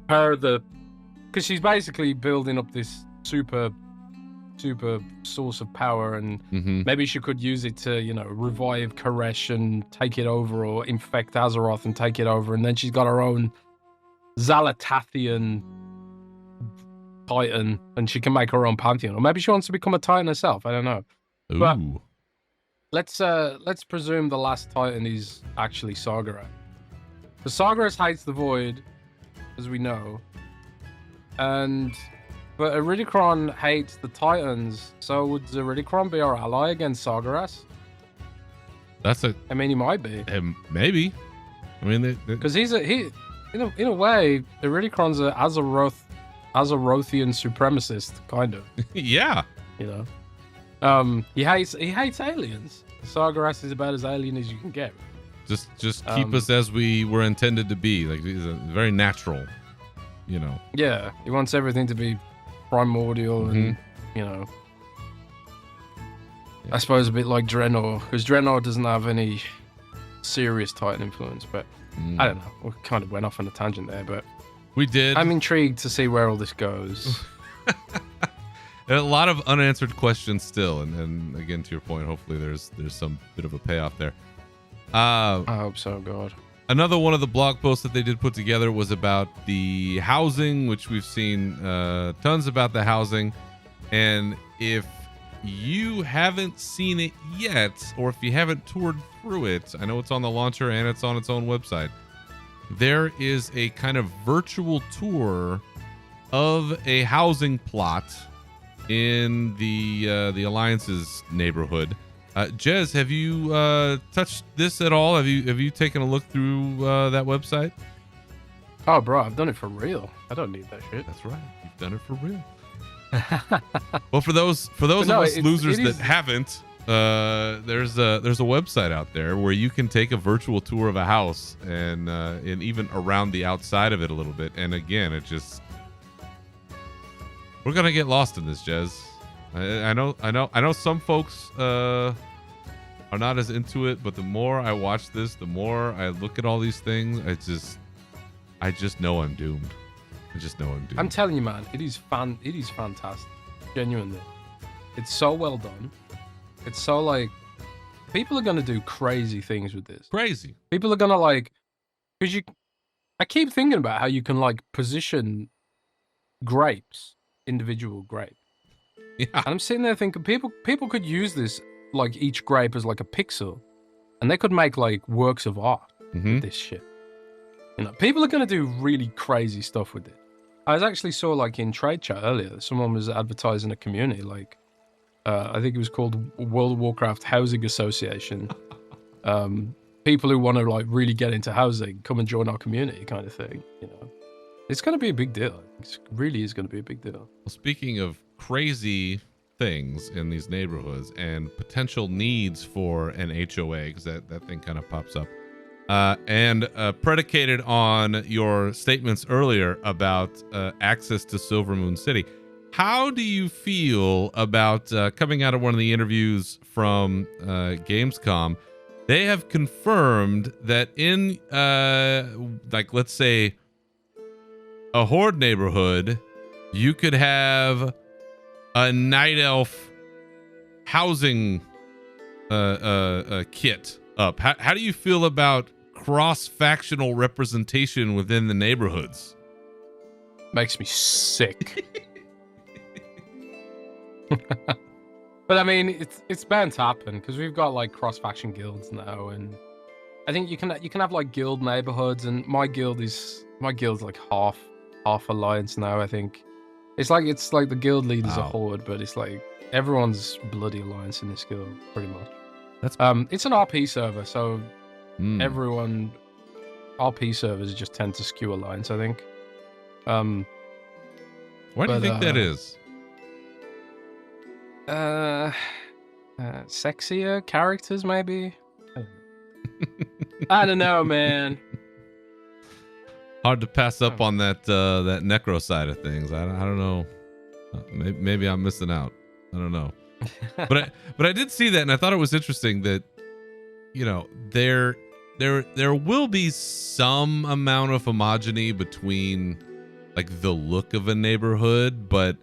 because she's basically building up this super source of power, and mm-hmm. maybe she could use it to, you know, revive Koresh and take it over, or infect Azeroth and take it over, and then she's got her own Xalatathian Titan, and she can make her own pantheon, or maybe she wants to become a Titan herself. I don't know. Ooh. But let's presume the last Titan is actually Sargeras. The Sargeras hates the Void, as we know, but Iridikron hates the Titans. So would Iridikron be our ally against Sargeras? I mean, he might be. Maybe. I mean, because in a way, Iridikron's a Azerothian supremacist, kind of. Yeah. You know, he hates aliens. Sargeras is about as alien as you can get. Just keep us as we were intended to be. Like, he's very natural. You know. Yeah, he wants everything to be primordial and, you know, I suppose a bit like Draenor, because Draenor doesn't have any serious Titan influence, but I don't know. We kind of went off on a tangent there, but we did. I'm intrigued to see where all this goes. A lot of unanswered questions still, and again, to your point, hopefully there's some bit of a payoff there. I hope so, God. Another one of the blog posts that they did put together was about the housing, which we've seen tons about the housing. And if you haven't seen it yet, or if you haven't toured through it, I know it's on the launcher and it's on its own website. There is a kind of virtual tour of a housing plot in the Alliance's neighborhood. Jez, have you touched this at all? Have you taken a look through that website? Oh, bro, I've done it for real. I don't need that shit. That's right. You've done it for real. Well, for those of us losers that haven't, there's a website out there where you can take a virtual tour of a house and even around the outside of it a little bit. And again, we're gonna get lost in this, Jez. I know some folks are not as into it, but the more I watch this, the more I look at all these things, I just know I'm doomed. I'm telling you, man, it is fantastic. Genuinely. It's so well done. It's so like, people are gonna do crazy things with this. Crazy. People are gonna like, because I keep thinking about how you can like position grapes, individual grapes. Yeah. And I'm sitting there thinking people could use this, like each grape as like a pixel, and they could make like works of art with this shit. You know, people are gonna do really crazy stuff with it. I actually saw like in trade chat earlier, someone was advertising a community, like I think it was called World of Warcraft Housing Association. People who want to like really get into housing, come and join our community, kind of thing. You know, it's gonna be a big deal. It really is gonna be a big deal. Well, speaking of crazy things in these neighborhoods and potential needs for an HOA, because that thing kind of pops up, and predicated on your statements earlier about access to Silvermoon City, how do you feel about coming out of one of the interviews from Gamescom? They have confirmed that in like, let's say a Horde neighborhood, you could have a Night Elf housing kit up. How do you feel about cross-factional representation within the neighborhoods? Makes me sick. But I mean, it's bound to happen because we've got like cross-faction guilds now, and I think you can have like guild neighborhoods, and my guild's like half alliance now. I think it's like the guild lead is a horde, but it's like everyone's bloody alliance in this guild pretty much. That's it's an RP server, so everyone RP servers just tend to skew alliance, I think. Why do you think that is? Sexier characters, maybe. I don't know, man. Hard to pass up on that that necro side of things. I don't know. Maybe I'm missing out. I don't know. But I did see that, and I thought it was interesting that, you know, there will be some amount of homogeny between like the look of a neighborhood, but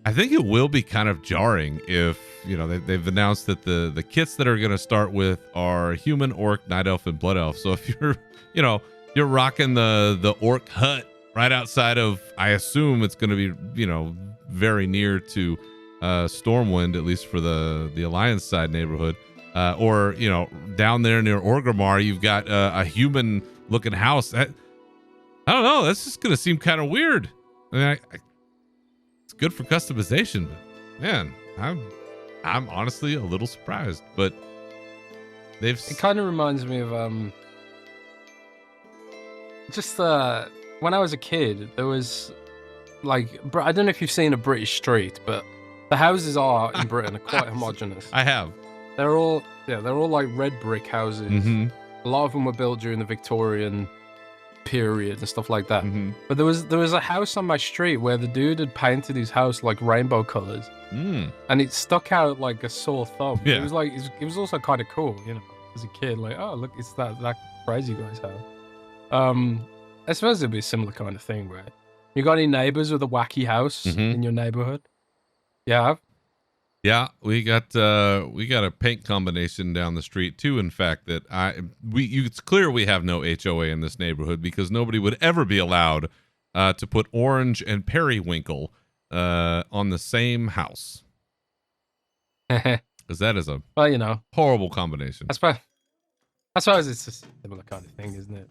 I think it will be kind of jarring if, you know, they've announced that the kits that are going to start with are human, orc, night elf, and blood elf. So if you're, you know, you're rocking the orc hut right outside of, I assume it's going to be, you know, very near to Stormwind, at least for the Alliance side neighborhood, or, you know, down there near Orgrimmar, you've got a human looking house. I don't know. That's just going to seem kind of weird. I mean, it's good for customization, but man, I'm honestly a little surprised. But it kind of reminds me of just when I was a kid, there was like, I don't know if you've seen a British street, but the houses in Britain are quite homogenous. I have. They're all like red brick houses. Mm-hmm. A lot of them were built during the Victorian period and stuff like that. Mm-hmm. But there was a house on my street where the dude had painted his house like rainbow colors, and it stuck out like a sore thumb. Yeah. It was like it was also kind of cool, you know, as a kid. Like, oh look, it's that crazy guy's house. I suppose it'd be a similar kind of thing, right? You got any neighbors with a wacky house in your neighborhood? Yeah. Yeah, we got a paint combination down the street too. In fact, that it's clear we have no HOA in this neighborhood because nobody would ever be allowed to put orange and periwinkle on the same house, because that is a horrible combination. I suppose it's a similar kind of thing, isn't it?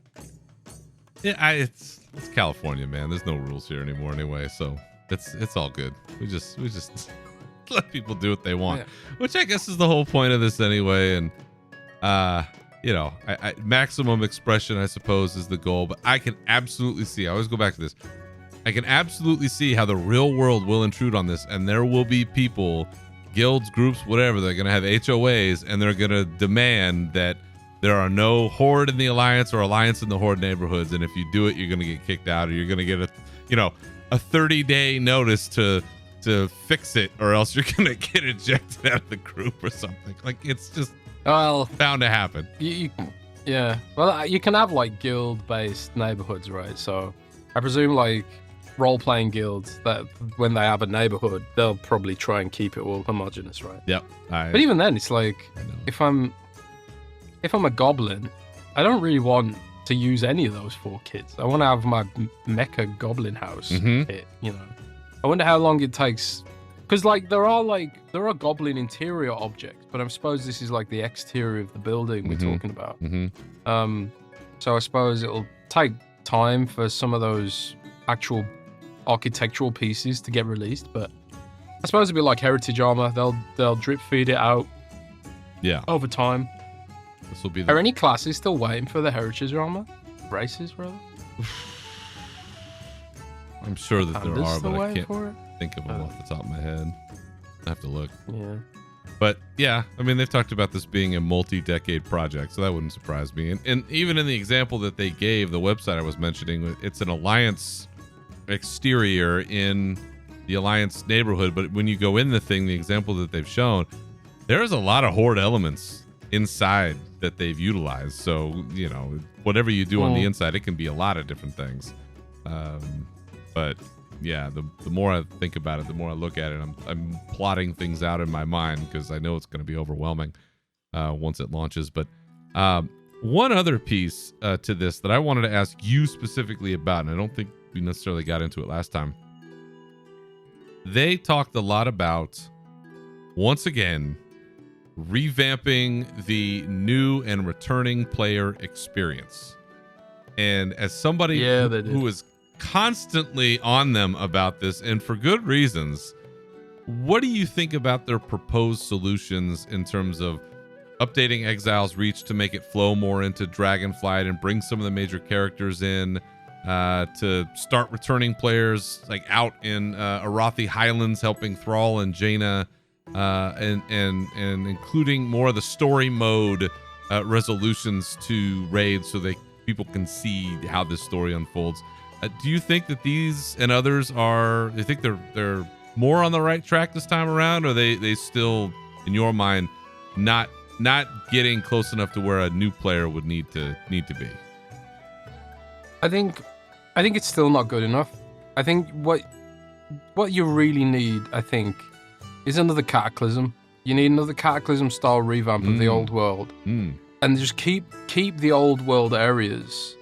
Yeah, it's California, man. There's no rules here anymore anyway, so it's all good. We just let people do what they want, which I guess is the whole point of this anyway. And you know, maximum expression, I suppose, is the goal. But I can absolutely see. I always go back to this. I can absolutely see how the real world will intrude on this, and there will be people, guilds, groups, whatever. They're gonna have HOAs, and they're gonna demand that there are no Horde in the Alliance or Alliance in the Horde neighborhoods. And if you do it, you're gonna get kicked out, or you're gonna get a 30-day notice to fix it, or else you're gonna get ejected out of the group or something. Like, it's just bound to happen. Well, you can have like guild-based neighborhoods, right? So I presume like role-playing guilds, that when they have a neighborhood, they'll probably try and keep it all homogenous, right? Yep. But even then, it's like, if I'm a goblin, I don't really want to use any of those 4 kits. I want to have my mecha goblin house kit, you know. I wonder how long it takes, because like there are goblin interior objects, but I suppose this is like the exterior of the building we're talking about. So I suppose it'll take time for some of those actual architectural pieces to get released, but I suppose it'll be like heritage armor. They'll drip feed it out over time. This will be Are any classes still waiting for the heritage armor? Races, rather? I'm sure that there are, but I can't for it? think of them off the top of my head. I have to look. Yeah. But yeah, I mean, they've talked about this being a multi-decade project, so that wouldn't surprise me. And even in the example that they gave, the website I was mentioning, it's an Alliance exterior in the Alliance neighborhood, but when you go in the thing, the example that they've shown, there's a lot of Horde elements inside that they've utilized. So, you know, whatever you do on the inside, it can be a lot of different things. But yeah, the more I think about it, the more I look at it, I'm plotting things out in my mind because I know it's going to be overwhelming once it launches. But one other piece to this that I wanted to ask you specifically about, and I don't think we necessarily got into it last time. They talked a lot about, once again, revamping the new and returning player experience. And as somebody who is constantly on them about this, and for good reasons, what do you think about their proposed solutions in terms of updating Exile's Reach to make it flow more into Dragonflight and bring some of the major characters in, to start returning players like out in Arathi Highlands, helping Thrall and Jaina, and including more of the story mode resolutions to raids so people can see how this story unfolds. Do you think that these and others are? Do you think they're more on the right track this time around, or they still, in your mind, not getting close enough to where a new player would need to be? I think it's still not good enough. I think what you really need, I think, is another Cataclysm. You need another Cataclysm style revamp of the old world, and just keep the old world areas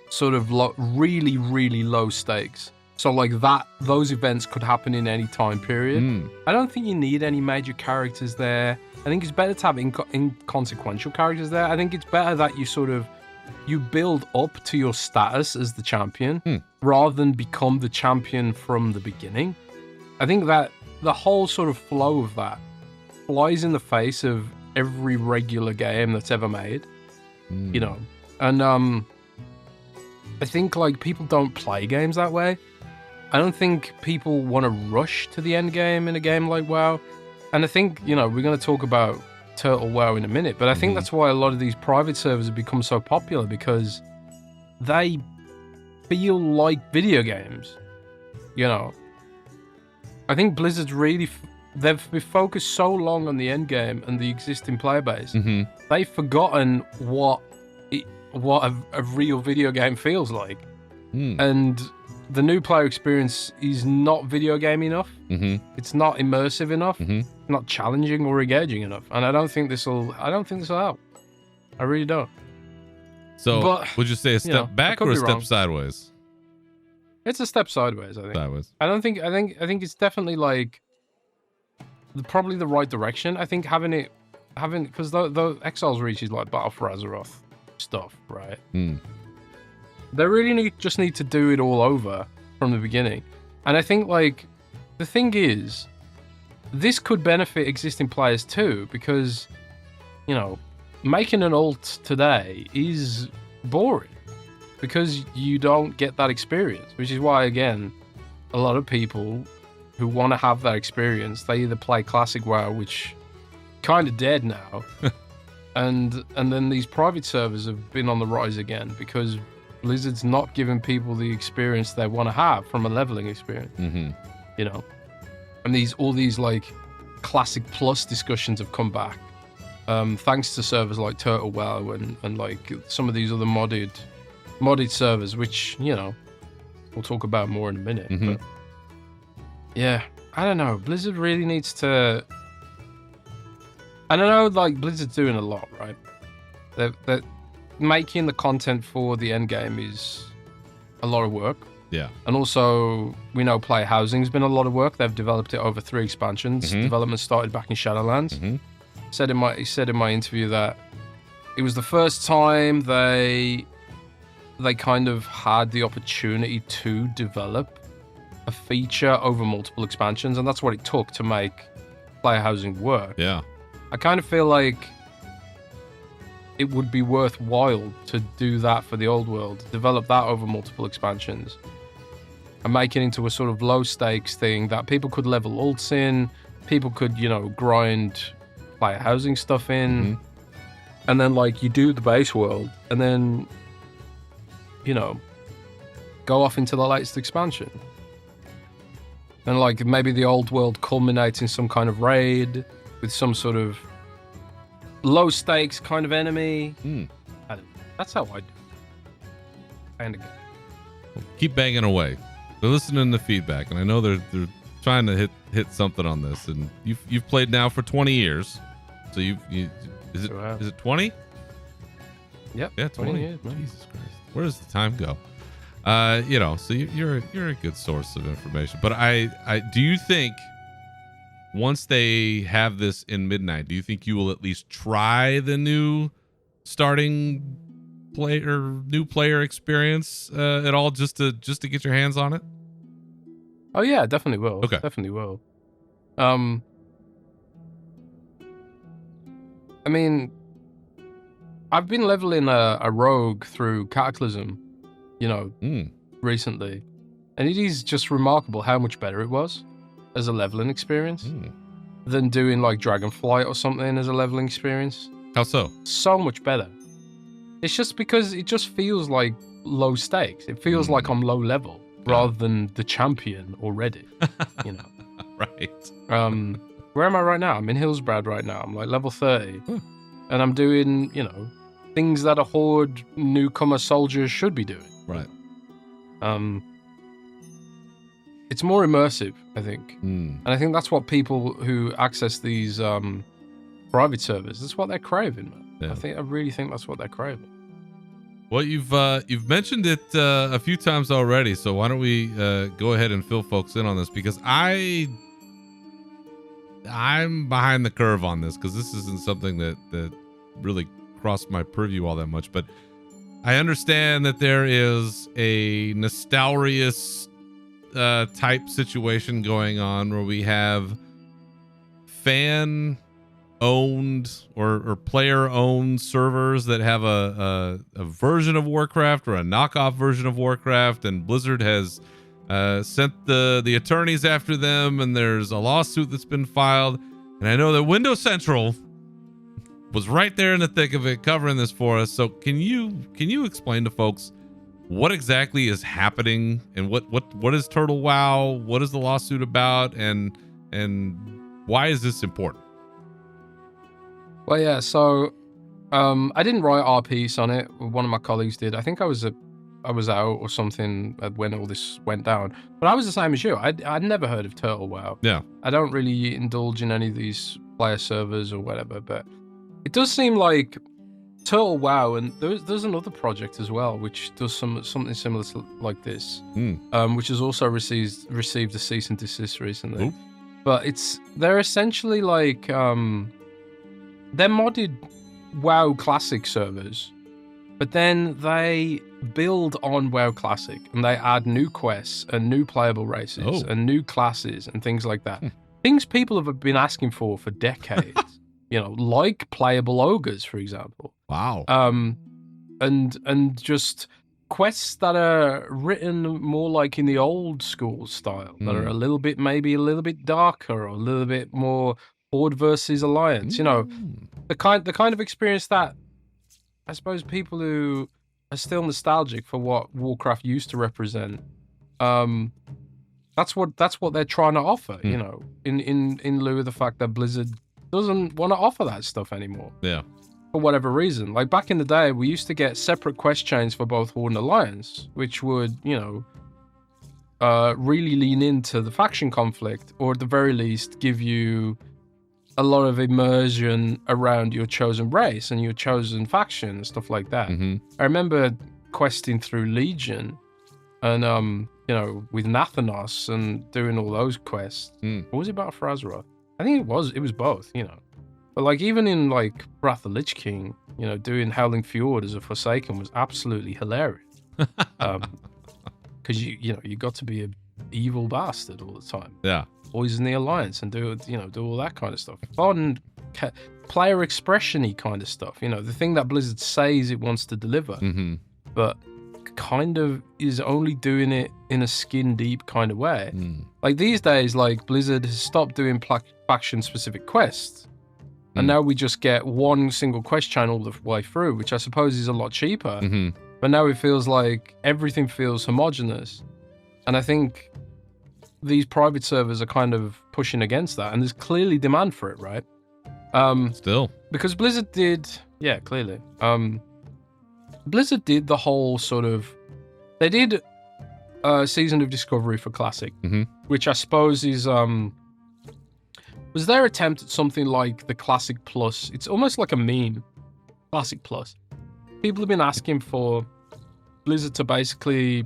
sort of really, really low stakes. So like those events could happen in any time period. I don't think you need any major characters there. I think it's better to have inconsequential characters there. I think it's better that you build up to your status as the champion rather than become the champion from the beginning. I think that the whole sort of flow of that flies in the face of every regular game that's ever made, you know. And I think like people don't play games that way. I don't think people want to rush to the end game in a game like WoW. And I think, you know, we're going to talk about Turtle WoW in a minute, but I think that's why a lot of these private servers have become so popular, because they feel like video games, you know. I think Blizzard's really they've focused so long on the end game and the existing player base. They've forgotten what a real video game feels like. And the new player experience is not video game enough. It's not immersive enough. Not challenging or engaging enough. And I don't think this will help. I really don't. So would you say a step back or a step sideways? It's a step sideways, I think. Sideways. I think it's definitely like probably the right direction. I think having because the Exiles Reach is like Battle for Azeroth stuff, right? They really just need to do it all over from the beginning. And I think like the thing is, this could benefit existing players too, because, you know, making an ult today is boring because you don't get that experience, which is why, again, a lot of people who want to have that experience, they either play Classic WoW, which kind of dead now, and then these private servers have been on the rise again because Blizzard's not giving people the experience they want to have from a leveling experience. You know, and all these like Classic Plus discussions have come back, thanks to servers like Turtle WoW and like some of these other modded servers, which, you know, we'll talk about more in a minute. But yeah, I don't know. Blizzard really needs to. I don't know. Like Blizzard's doing a lot, right? They're making the content for the end game is a lot of work. Yeah. And also, we know player housing's been a lot of work. They've developed it over 3 expansions. Development started back in Shadowlands. He said in my interview that it was the first time they kind of had the opportunity to develop a feature over multiple expansions, and that's what it took to make player housing work. Yeah. I kind of feel like it would be worthwhile to do that for the old world, develop that over multiple expansions, and make it into a sort of low stakes thing that people could level ults in, people could, you know, grind player housing stuff in, and then like you do the base world, and then, you know, go off into the latest expansion. And like maybe the old world culminates in some kind of raid with some sort of low stakes kind of enemy. I don't know. That's how I do it. And again, keep banging away. They're listening to feedback, and I know they're trying to hit something on this. And you've played now for 20 years, so is it 20? Yep. Yeah, 20 years. Man. Jesus Christ, where does the time go? You know, so you're a good source of information. But I do you think once they have this in Midnight, do you think you will at least try the new starting new player experience at all, just to get your hands on it? Oh yeah, definitely will. Okay, definitely will. I mean, I've been leveling a rogue through Cataclysm, you know, recently, and it is just remarkable how much better it was as a leveling experience than doing like Dragonflight or something as a leveling experience. How so? So much better. It's just because it just feels like low stakes. It feels like I'm low level rather than the champion already. You know. Right. Where am I right now? I'm in Hillsbrad right now. I'm like level 30. And I'm doing, you know, things that a Horde newcomer soldier should be doing. Right. It's more immersive, I think. Mm. And I think that's what people who access these private servers, that's what they're craving, man. Yeah. I really think that's what they're craving. Well, you've mentioned it a few times already, so why don't we go ahead and fill folks in on this, because I'm behind the curve on this, because this isn't something that really crossed my purview all that much, but I understand that there is a Nostalrius type situation going on where we have fan owned or player owned servers that have a version of Warcraft or a knockoff version of Warcraft, and Blizzard has sent the attorneys after them, and there's a lawsuit that's been filed. And I know that Windows Central was right there in the thick of it covering this for us. So can you explain to folks what exactly is happening, and what is Turtle WoW? What is the lawsuit about, and why is this important? Well, yeah, so I didn't write our piece on it. One of my colleagues did. I think I was out or something when all this went down. But I was the same as you. I'd never heard of Turtle WoW. Yeah. I don't really indulge in any of these player servers or whatever, but it does seem like Turtle WoW, and there's another project as well which does something similar to like this, which has also received a cease and desist recently. Ooh. But they're essentially like they're modded WoW Classic servers, but then they build on WoW Classic and they add new quests and new playable races and new classes and things like that. Things people have been asking for decades. You know, like playable ogres, for example. Wow. And just quests that are written more like in the old school style, that are maybe a little bit darker or a little bit more Horde versus Alliance. You know, the kind of experience that I suppose people who are still nostalgic for what Warcraft used to represent. That's what they're trying to offer. You know, in lieu of the fact that Blizzard doesn't want to offer that stuff anymore. Yeah. For whatever reason. Like back in the day, we used to get separate quest chains for both Horde and Alliance, which would, you know, really lean into the faction conflict, or at the very least give you a lot of immersion around your chosen race and your chosen faction and stuff like that. I remember questing through Legion and you know, with Nathanos and doing all those quests. Or was it about Azeroth? I think it was both, you know. But like even in like Wrath of Lich King, you know, doing Howling Fjord as a Forsaken was absolutely hilarious. Because you got to be an evil bastard all the time. Yeah. Poison the Alliance and do all that kind of stuff. Fun, player expression-y kind of stuff. You know, the thing that Blizzard says it wants to deliver, but kind of is only doing it in a skin-deep kind of way. Like these days, like Blizzard has stopped doing faction-specific quests, and now we just get one single quest chain all the way through, which I suppose is a lot cheaper. But now it feels like everything feels homogenous, and I think these private servers are kind of pushing against that, and there's clearly demand for it, right? Still. Because Blizzard did, yeah, clearly. Blizzard did the whole sort of, they did a Season of Discovery for Classic, which I suppose is, was their attempt at something like the Classic Plus. It's almost like a meme, Classic Plus. People have been asking for Blizzard to basically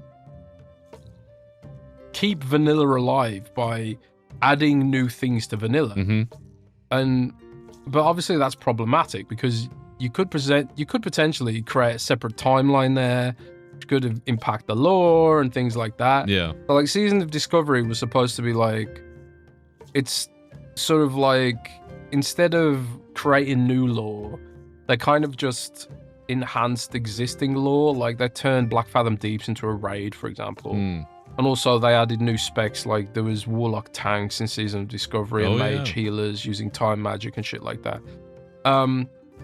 keep vanilla alive by adding new things to vanilla. But obviously that's problematic because you could potentially create a separate timeline there, which could impact the lore and things like that. Yeah. So like Season of Discovery was supposed to be like, it's sort of like, instead of creating new lore, they kind of just enhanced existing lore. Like they turned Blackfathom Deeps into a raid, for example. And also they added new specs, like there was Warlock tanks in Season of Discovery and mage healers using time magic and shit like that.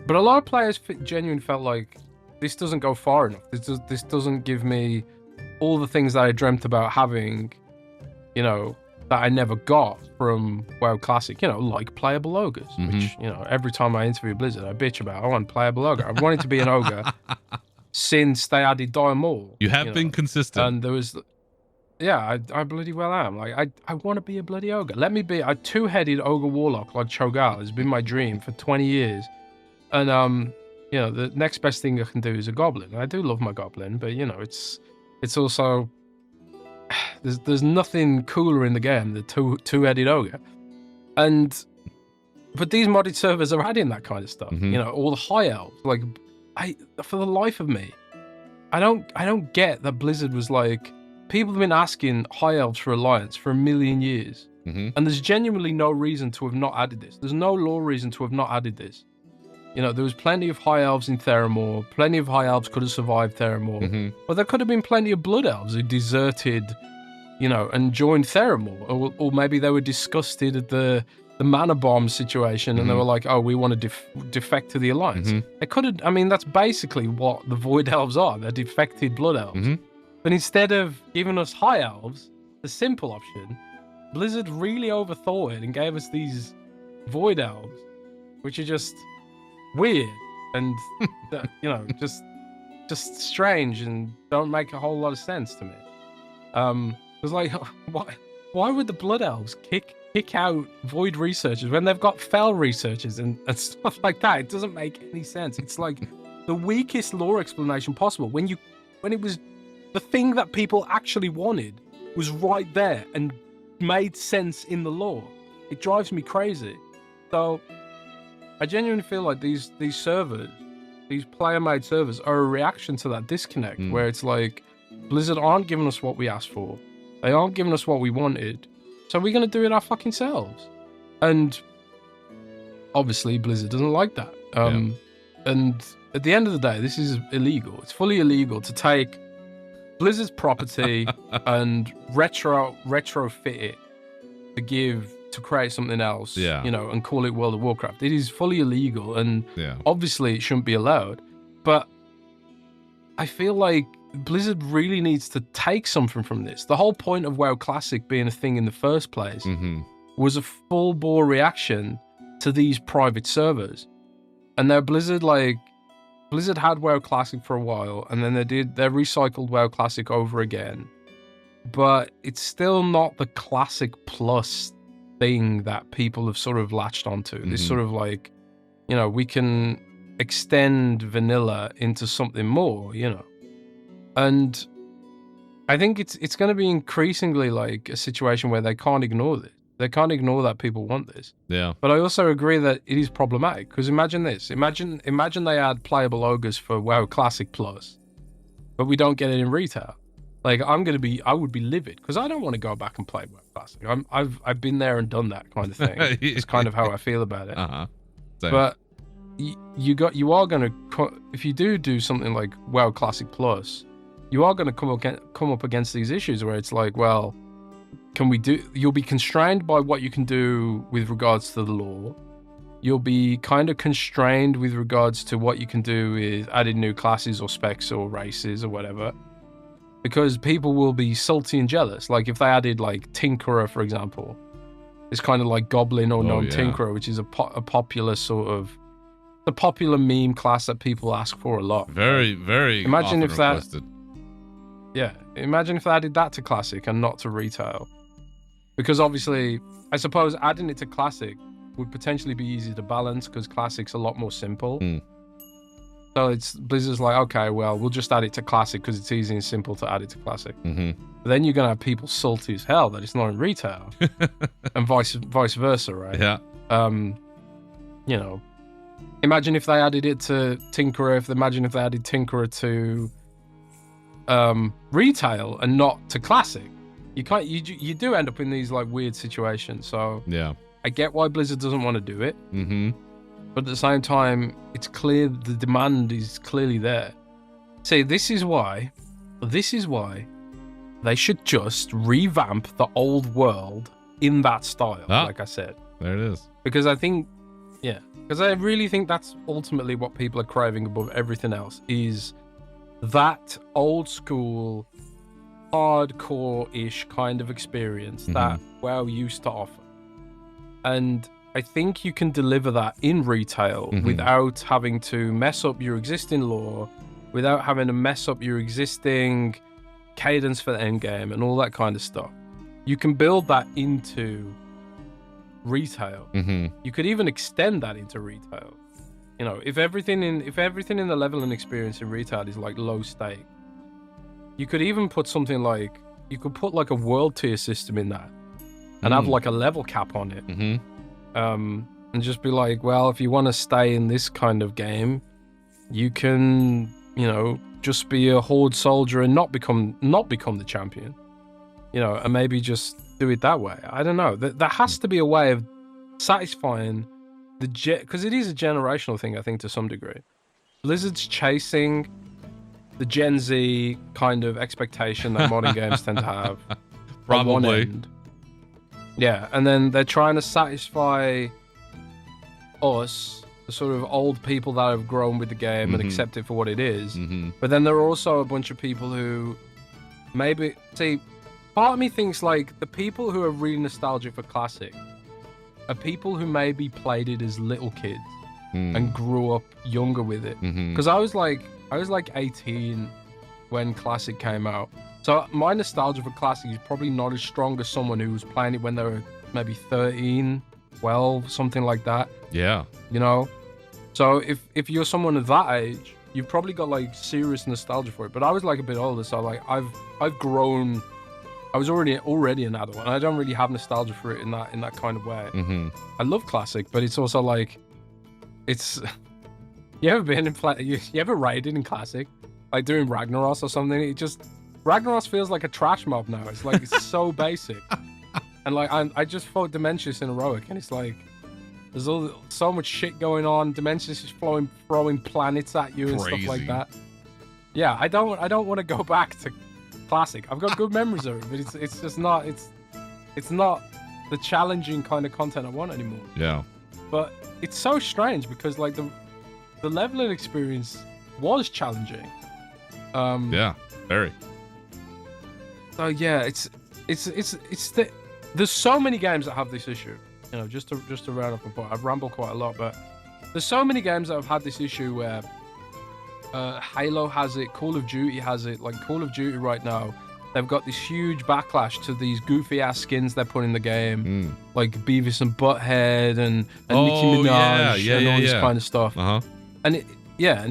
But a lot of players genuinely felt like this doesn't go far enough. This doesn't give me all the things that I dreamt about having, you know, that I never got from WoW Classic, you know, like playable ogres, which, you know, every time I interview Blizzard, I bitch about, I want playable ogre. I've wanted to be an ogre since they added Dire Maul. You have been consistent. And there was, yeah, I bloody well am. Like, I want to be a bloody ogre. Let me be a two-headed ogre warlock like Cho'Gall has been my dream for 20 years. And, you know, the next best thing I can do is a goblin. I do love my goblin, but, you know, it's also... There's nothing cooler in the game than two-headed ogre. But these modded servers are adding that kind of stuff. You know, all the high elves. Like, for the life of me, I don't get that Blizzard was like, people have been asking high elves for Alliance for 1 million years. And there's genuinely no reason to have not added this. There's no lore reason to have not added this. You know, there was plenty of high elves in Theramore. Plenty of high elves could have survived Theramore. But there could have been plenty of blood elves who deserted, you know, and joined Theramore. Or maybe they were disgusted at the mana bomb situation and they were like, oh, we want to defect to the Alliance. They could have, I mean, that's basically what the Void Elves are. They're defected blood elves. But instead of giving us high elves, the simple option, Blizzard really overthought it and gave us these Void Elves, which are just weird and you know, just strange and don't make a whole lot of sense to me. It was like, why would the Blood Elves kick out Void researchers when they've got Fel researchers and stuff like that? It doesn't make any sense. It's like the weakest lore explanation possible when it was the thing that people actually wanted was right there and made sense in the lore. It drives me crazy. So I genuinely feel like these servers, these player-made servers, are a reaction to that disconnect where it's like, Blizzard aren't giving us what we asked for. They aren't giving us what we wanted. So we're going to do it our fucking selves. And obviously Blizzard doesn't like that. And at the end of the day, this is illegal. It's fully illegal to take Blizzard's property and retrofit it to create something else, you know, and call it World of Warcraft. It is fully illegal, and obviously it shouldn't be allowed. But I feel like Blizzard really needs to take something from this. The whole point of WoW Classic being a thing in the first place was a full-bore reaction to these private servers. And now Blizzard had WoW Classic for a while, and then they recycled WoW Classic over again. But it's still not the Classic Plus thing that people have sort of latched onto. This sort of like, you know, we can extend vanilla into something more, you know. And I think it's going to be increasingly like a situation where they can't ignore this. They can't ignore that people want this. Yeah. But I also agree that it is problematic, because imagine this. Imagine they add playable ogres for WoW Classic Plus, but we don't get it in retail. Like, I would be livid, because I don't want to go back and play WoW Classic. I've been there and done that kind of thing. It's kind of how I feel about it. Same. But you are going to, if you do something like WoW Classic Plus, you are going to come up against these issues where it's like, well, you'll be constrained by what you can do with regards to the lore. You'll be kind of constrained with regards to what you can do with adding new classes or specs or races or whatever. Because people will be salty and jealous. Like if they added like Tinkerer, for example, it's kind of like Goblin or Tinkerer, which is a popular sort of the popular meme class that people ask for a lot. Very, very imagine if requested. Imagine if they added that to Classic and not to retail. Because obviously, I suppose adding it to Classic would potentially be easy to balance because Classic's a lot more simple. So Blizzard's like, okay, well, we'll just add it to Classic because it's easy and simple to add it to Classic. But then you're going to have people salty as hell that it's not in retail. And vice versa, right? Yeah. You know, imagine if they added it to Tinkerer, imagine if they added Tinkerer to retail and not to Classic. You do end up in these like weird situations. So yeah, I get why Blizzard doesn't want to do it. But at the same time, it's clear the demand is clearly there. See, this is why they should just revamp the old world in that style, like I said. There it is. Because I think Yeah, because I really think that's ultimately what people are craving above everything else, is that old school, hardcore-ish kind of experience that WoW used to offer. And I think you can deliver that in retail without having to mess up your existing lore, without having to mess up your existing cadence for the end game and all that kind of stuff. You can build that into retail. You could even extend that into retail. You know, if everything in the leveling experience in retail is like low stake, you could even put something like, you could put like a world tier system in that and have like a level cap on it. And just be like, well, if you want to stay in this kind of game, you can, you know, just be a horde soldier and not become the champion, you know, and maybe just do it that way. I don't know. There has to be a way of satisfying because it is a generational thing, I think, to some degree. Blizzard's chasing the Gen Z kind of expectation that modern games tend to have. On one end. Yeah, and then they're trying to satisfy us, the sort of old people that have grown with the game and accept it for what it is. But then there are also a bunch of people who maybe... See, part of me thinks like the people who are really nostalgic for Classic are people who maybe played it as little kids and grew up younger with it. Because I was like 18 when Classic came out. So my nostalgia for Classic is probably not as strong as someone who was playing it when they were maybe 13, 12, something like that. Yeah. You know? So if you're someone of that age, you've probably got like serious nostalgia for it. But I was like a bit older, so like I've grown. I was already an adult, and I don't really have nostalgia for it in that kind of way. I love Classic, but it's also like, it's. You ever been in you ever raided in Classic, like doing Ragnaros or something? It just Ragnaros feels like a trash mob now. It's like it's so basic, and like I just fought Dementius in Heroic, and it's like there's so much shit going on. Dementius is throwing planets at you and stuff like that. Yeah, I don't want to go back to Classic. I've got good memories of it, but it's just not it's not the challenging kind of content I want anymore. Yeah. But it's so strange because like the leveling experience was challenging. Yeah, very. So yeah, there's so many games that have this issue. You know, just to round up a point, I've rambled quite a lot, but there's so many games that have had this issue where Halo has it, Call of Duty has it. Like Call of Duty right now, they've got this huge backlash to these goofy ass skins they put in the game, like Beavis and Butthead and Nicki Minaj and all this kind of stuff. And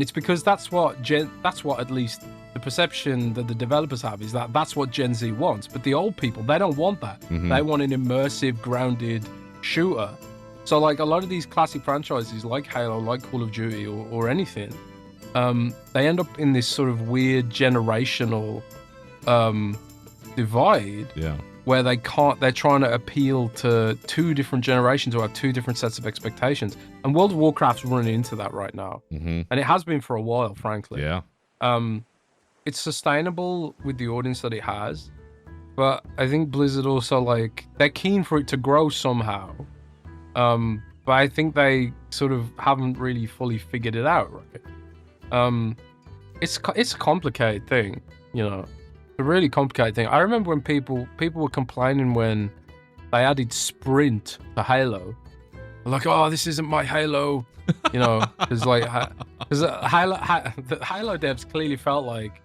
it's because that's what at least the perception that the developers have is that's what Gen Z wants. But the old people, they don't want that. They want an immersive, grounded shooter. So like a lot of these classic franchises like Halo, like Call of Duty or anything, they end up in this sort of weird generational divide where they're trying to appeal to two different generations who have two different sets of expectations. And World of Warcraft's running into that right now. And it has been for a while, frankly. Yeah. It's sustainable with the audience that it has, but I think Blizzard also, like, they're keen for it to grow somehow. But I think they sort of haven't really fully figured it out, right? It's a complicated thing, you know. It's a really complicated thing. I remember when people were complaining when they added sprint to Halo. They're like, oh, this isn't my Halo, you know, because Halo devs clearly felt like,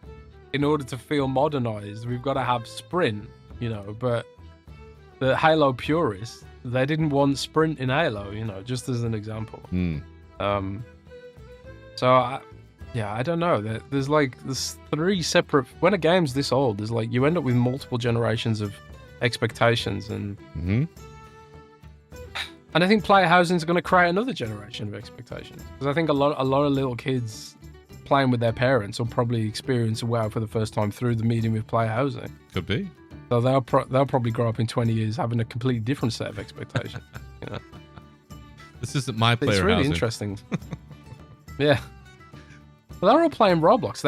in order to feel modernized, we've got to have sprint, you know. But the Halo purists, they didn't want sprint in Halo, you know, just as an example. I don't know. There's three separate. When a game's this old, there's like you end up with multiple generations of expectations, and I think player housing is going to create another generation of expectations. Because I think a lot of little kids playing with their parents will probably experience WoW for the first time through the medium of player housing. Could be. So they'll probably grow up in 20 years having a completely different set of expectations. You know? This isn't my player housing. It's really interesting. Yeah. Well, they're all playing Roblox.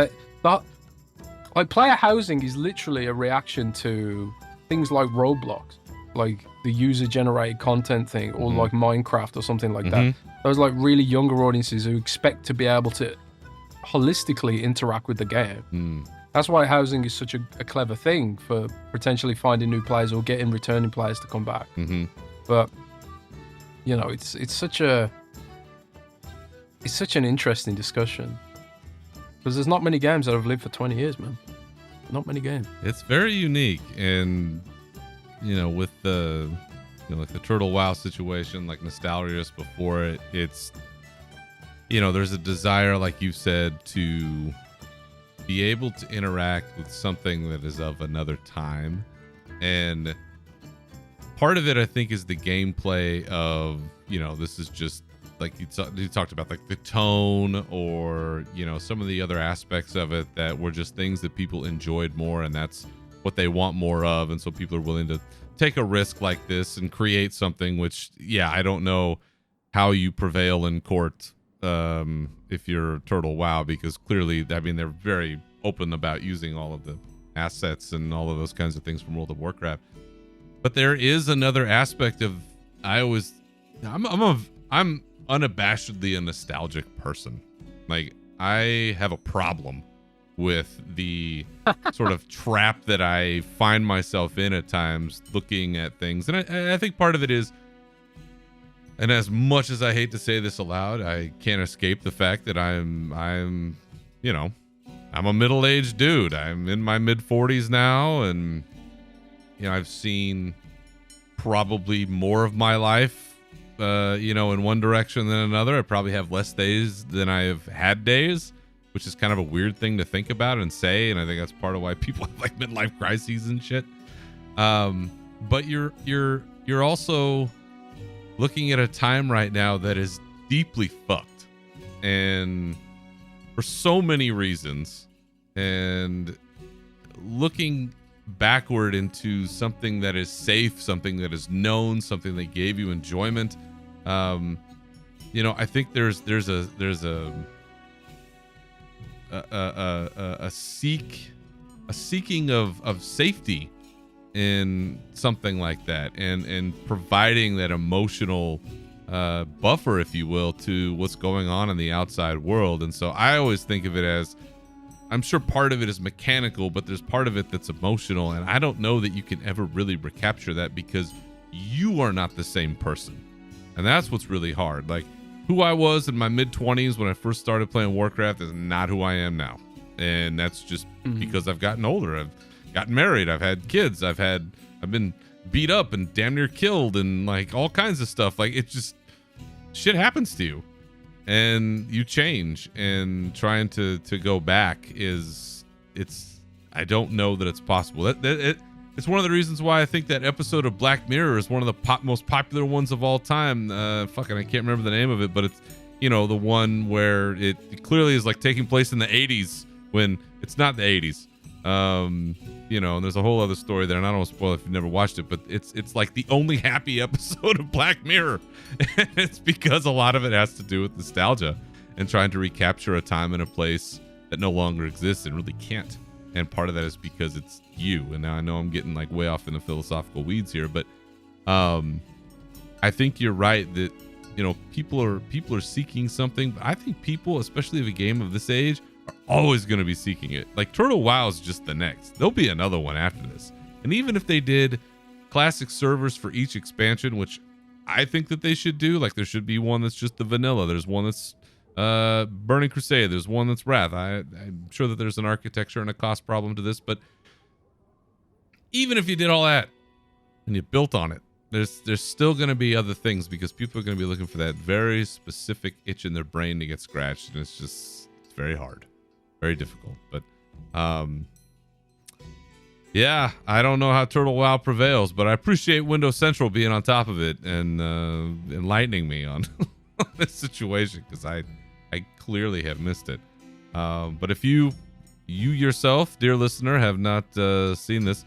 Like player housing is literally a reaction to things like Roblox, like the user-generated content thing, or like Minecraft or something like that. those like really younger audiences who expect to be able to holistically interact with the game. That's why housing is such a clever thing for potentially finding new players or getting returning players to come back. But you know, it's such an interesting discussion because there's not many games that have lived for 20 years, man. Not many games. It's very unique, and you know, with the like the Turtle WoW situation, like Nostalrius before it, it's, you know, there's a desire, like you said, to be able to interact with something that is of another time. And part of it, I think, is the gameplay of, you know, this is just like you talked about, like the tone, or, you know, some of the other aspects of it that were just things that people enjoyed more, and that's what they want more of. And so people are willing to take a risk like this and create something which, yeah, I don't know how you prevail in court if you're Turtle WoW, because clearly, I mean, they're very open about using all of the assets and all of those kinds of things from World of Warcraft. But there is another aspect of, I'm unabashedly a nostalgic person. Like, I have a problem with the sort of trap that I find myself in at times, looking at things. And I think part of it is, and as much as I hate to say this aloud, I can't escape the fact that I'm you know, I'm a middle-aged dude. I'm in my mid-40s now, and you know, I've seen probably more of my life, you know, in one direction than another. I probably have less days than I've had days, which is kind of a weird thing to think about and say, and I think that's part of why people have like midlife crises and shit. But you're also looking at a time right now that is deeply fucked, and for so many reasons, and looking backward into something that is safe, something that is known, something that gave you enjoyment. You know, I think there's a seeking of safety in something like that, and providing that emotional buffer, if you will, to what's going on in the outside world. And so I always think of it as, I'm sure part of it is mechanical, but there's part of it that's emotional, and I don't know that you can ever really recapture that, because you are not the same person. And that's what's really hard. Like, who I was in my mid-20s when I first started playing Warcraft is not who I am now. And that's just because I've gotten older. I've gotten married. I've had kids. I've been beat up and damn near killed and like all kinds of stuff. Like, it just, shit happens to you and you change, and trying to go back I don't know that it's possible. It's one of the reasons why I think that episode of Black Mirror is one of the most popular ones of all time. I can't remember the name of it, but it's, you know, the one where it clearly is like taking place in the 80s when it's not the 80s. You know, and there's a whole other story there, and I don't want to spoil it if you've never watched it, but it's like the only happy episode of Black Mirror. And it's because a lot of it has to do with nostalgia and trying to recapture a time and a place that no longer exists and really can't. And part of that is because it's you. And now I know I'm getting like way off in the philosophical weeds here, but I think you're right that, you know, people are seeking something. But I think people, especially of a game of this age, are always going to be seeking it. Like, Turtle WoW is just the next. There'll be another one after this. And even if they did classic servers for each expansion, which I think that they should do, like there should be one that's just the vanilla. There's one that's Burning Crusade. There's one that's Wrath. I'm sure that there's an architecture and a cost problem to this, but even if you did all that and you built on it, there's still going to be other things, because people are going to be looking for that very specific itch in their brain to get scratched, and it's very hard, very difficult. But yeah, I don't know how Turtle WoW prevails, but I appreciate Windows Central being on top of it and enlightening me on this situation, because I clearly have missed it. But if you yourself, dear listener, have not seen this,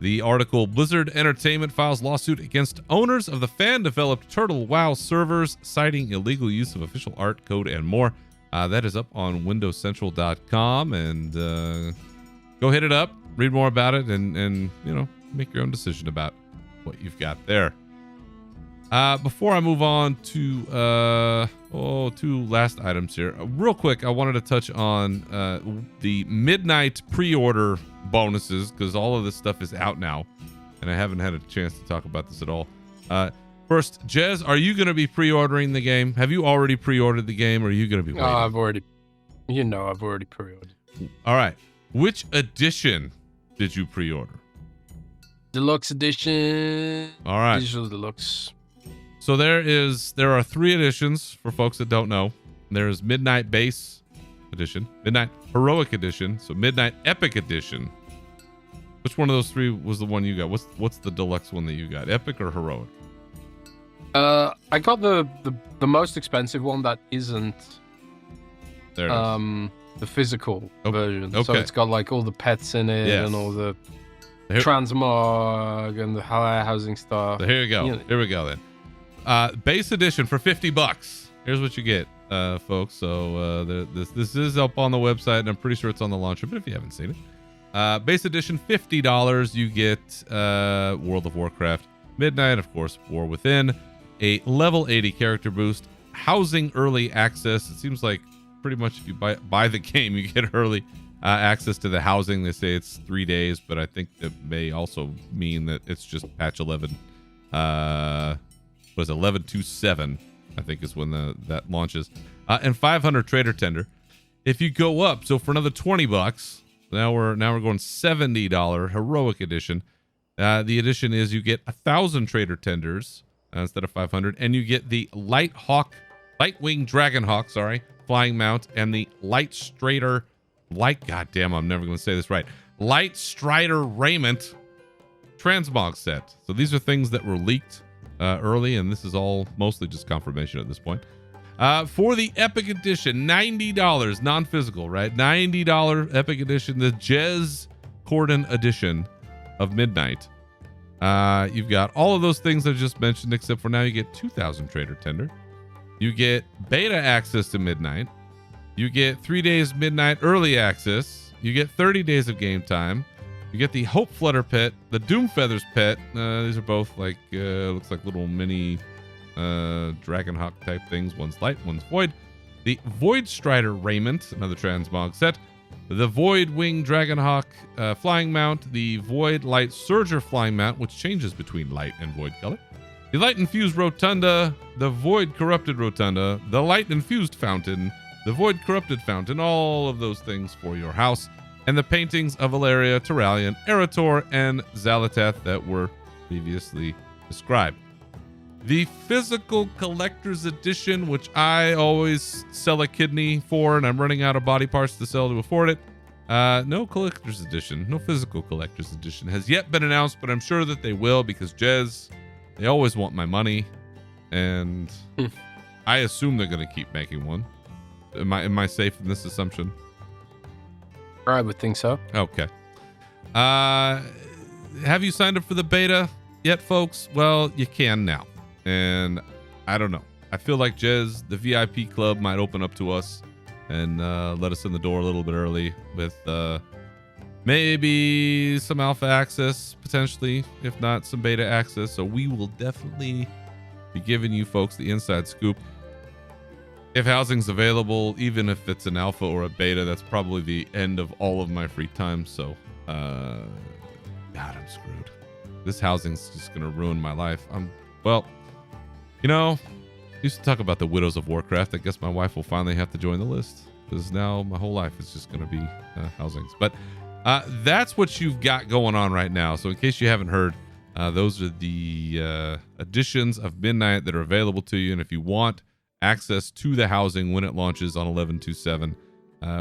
the article, Blizzard Entertainment files lawsuit against owners of the fan-developed Turtle WoW servers, citing illegal use of official art, code, and more. That is up on windowscentral.com, and go hit it up, read more about it, and you know, make your own decision about what you've got there. Before I move on to two last items here, real quick, I wanted to touch on the midnight pre-order bonuses because all of this stuff is out now, and I haven't had a chance to talk about this at all. First, Jez, are you going to be pre-ordering the game? Have you already pre-ordered the game, or are you going to be waiting? I've already pre-ordered. All right. Which edition did you pre-order? Deluxe edition. All right. Digital Deluxe. So there are 3 editions for folks that don't know. There's Midnight Base Edition, Midnight Heroic Edition, so Midnight Epic Edition. Which one of those 3 was the one you got? What's the deluxe one that you got? Epic or Heroic? I got the most expensive one that isn't the physical version. Okay. So it's got like all the pets in it and all the transmog and the housing stuff. So here we go. Here we go then. Base edition for $50. Here's what you get, folks. So this is up on the website, and I'm pretty sure it's on the launcher. But if you haven't seen it, base edition $50. You get World of Warcraft Midnight, of course, War Within, a level 80 character boost, housing early access. It seems like pretty much if you buy the game, you get early access to the housing. They say it's 3 days, but I think that may also mean that it's just patch 11. Was 11.27, I think is when that launches, and 500 trader tender. If you go up, so for another $20, now we're going $70 heroic edition. The edition is you get 1,000 trader tenders instead of 500, and you get the Lightwing Dragonhawk, flying mount, and the goddamn, I'm never going to say this right. Light Strider Raiment transmog set. So these are things that were leaked early, and this is all mostly just confirmation at this point. For the Epic Edition, $90, non-physical, right? $90 Epic Edition, the Jez Corden Edition of Midnight. You've got all of those things I just mentioned, except for now you get 2,000 trader tender. You get beta access to Midnight. You get 3 days Midnight early access. You get 30 days of game time. You get the Hope Flutter pet, the Doom Feathers pet. These are both like looks like little mini Dragonhawk type things. One's light, one's void. The Void Strider Raiment, another transmog set. The Void Wing Dragonhawk flying mount. The Void Light Surger flying mount, which changes between light and void color. The Light Infused Rotunda. The Void Corrupted Rotunda. The Light Infused Fountain. The Void Corrupted Fountain. All of those things for your house. And the paintings of Valeria, Terralion, Erator, and Xal'atath that were previously described. The physical collector's edition, which I always sell a kidney for, and I'm running out of body parts to sell to afford it. No collector's edition, no physical collector's edition has yet been announced, but I'm sure that they will because Jez, they always want my money, and I assume they're going to keep making one. Am I safe in this assumption? I would think so. Okay. Have you signed up for the beta yet, folks? Well, you can now. And I don't know. I feel like Jez, the VIP club, might open up to us and let us in the door a little bit early with maybe some alpha access, potentially, if not some beta access. So we will definitely be giving you folks the inside scoop. If housing's available, even if it's an alpha or a beta, that's probably the end of all of my free time. So, God, I'm screwed. This housing's just going to ruin my life. Well, you know, used to talk about the Widows of Warcraft. I guess my wife will finally have to join the list because now my whole life is just going to be housings. But that's what you've got going on right now. So in case you haven't heard, those are the editions of Midnight that are available to you. And if you want access to the housing when it launches on 11/27,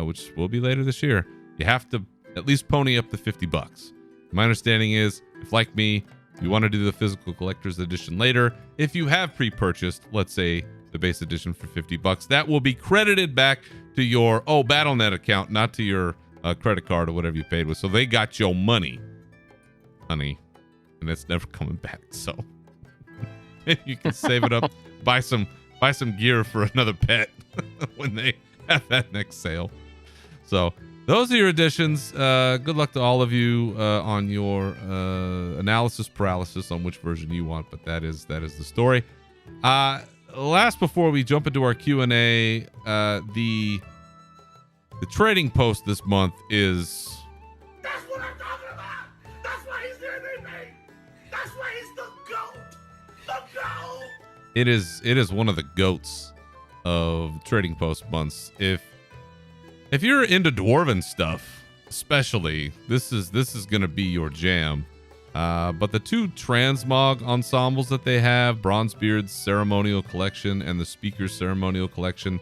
which will be later this year, you have to at least pony up the $50. My understanding is, if like me, you want to do the physical collector's edition later, if you have pre-purchased, let's say the base edition for $50, that will be credited back to your BattleNet account, not to your credit card or whatever you paid with. So they got your money, honey, and it's never coming back. So you can save it up, buy some gear for another pet when they have that next sale. So those are your additions. Good luck to all of you on your analysis paralysis on which version you want, but that is the story. Last before we jump into our Q&A, the trading post this month is... That's what I'm talking about! That's why he's there, me! That's why he's the GOAT! The GOAT! It is one of the GOATs of trading post months. If you're into dwarven stuff, especially, this is gonna be your jam. But the two transmog ensembles that they have, Bronzebeard's Ceremonial Collection and the Speaker's Ceremonial Collection,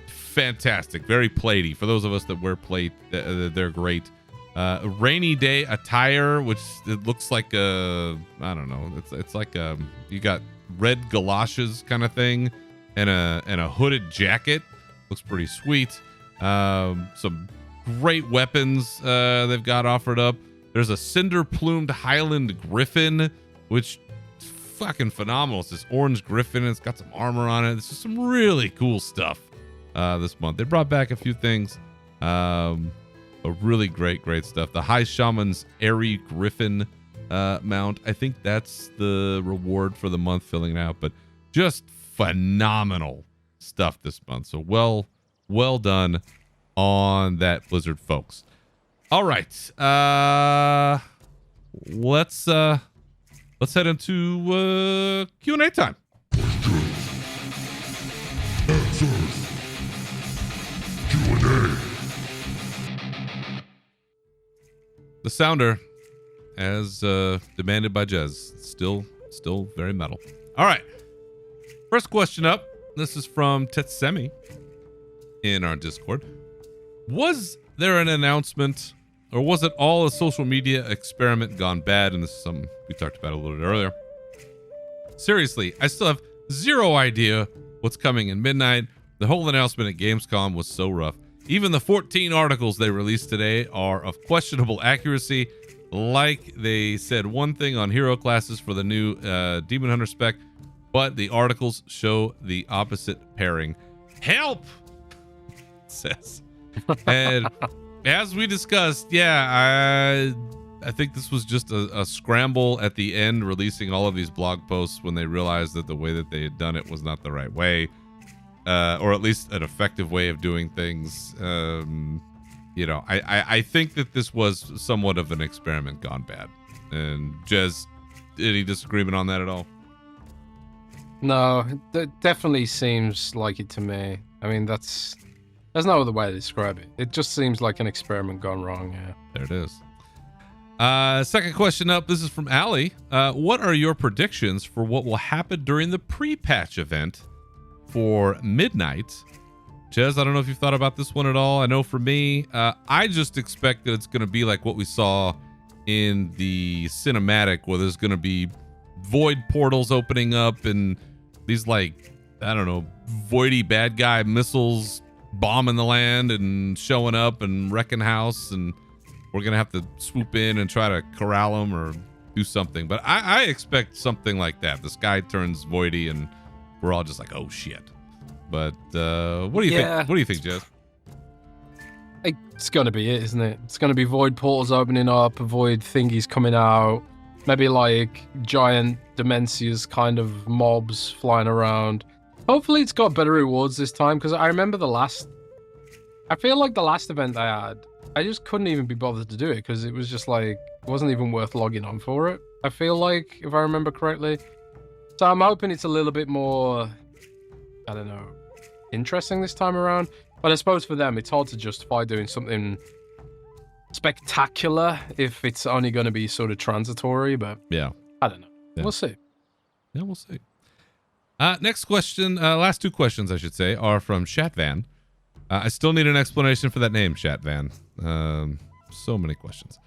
fantastic, very platey. For those of us that wear plate, they're great. Rainy day attire, which it looks like I don't know, it's like you got red galoshes kind of thing, and a hooded jacket. Looks pretty sweet. Some great weapons they've got offered up. There's a cinder-plumed Highland Griffin, which is fucking phenomenal. It's this orange griffin. It's got some armor on it. This is some really cool stuff this month. They brought back a few things. A really great stuff. The High Shaman's Airy Griffin mount. I think that's the reward for the month filling out. But just phenomenal stuff this month. So well done on that, Blizzard folks. All right, let's head into Q&A time. Answers. Q&A. The sounder, as demanded by Jez, still very metal. All right, first question up. This is from Tetsemi in our Discord. Was there an announcement, or was it all a social media experiment gone bad? And this is something we talked about a little bit earlier. Seriously, I still have zero idea what's coming in Midnight. The whole announcement at Gamescom was so rough. Even the 14 articles they released today are of questionable accuracy. Like they said one thing on hero classes for the new Demon Hunter spec, but the articles show the opposite pairing. Help! It says. And as we discussed, I think this was just a scramble at the end, releasing all of these blog posts when they realized that the way that they had done it was not the right way, or at least an effective way of doing things. I think that this was somewhat of an experiment gone bad. And Jez, any disagreement on that at all? No, it definitely seems like it to me. I mean, there's no other way to describe it. It just seems like an experiment gone wrong, yeah. There it is. Second question up. This is from Allie. What are your predictions for what will happen during the pre-patch event for Midnight? Jez, I don't know if you've thought about this one at all. I know for me, I just expect that it's going to be like what we saw in the cinematic, where there's going to be void portals opening up and these, like, I don't know, voidy bad guy missiles bombing the land and showing up and wrecking house, and we're gonna have to swoop in and try to corral them or do something. But I expect something like that. The sky turns voidy and we're all just like, oh shit. But what do you think? What do you think, Jez? It's gonna be it, isn't it? It's gonna be void portals opening up, void thingies coming out, maybe like giant Demencias kind of mobs flying around. Hopefully it's got better rewards this time, because I remember I feel like the last event I had, I just couldn't even be bothered to do it, because it was just like, it wasn't even worth logging on for it, I feel like, if I remember correctly. So I'm hoping it's a little bit more, I don't know, interesting this time around. But I suppose for them, it's hard to justify doing something spectacular if it's only going to be sort of transitory, but yeah, I don't know. Yeah. We'll see. Yeah, we'll see. Next question, last two questions, I should say, are from Shatvan. I still need an explanation for that name, Shatvan. So many questions.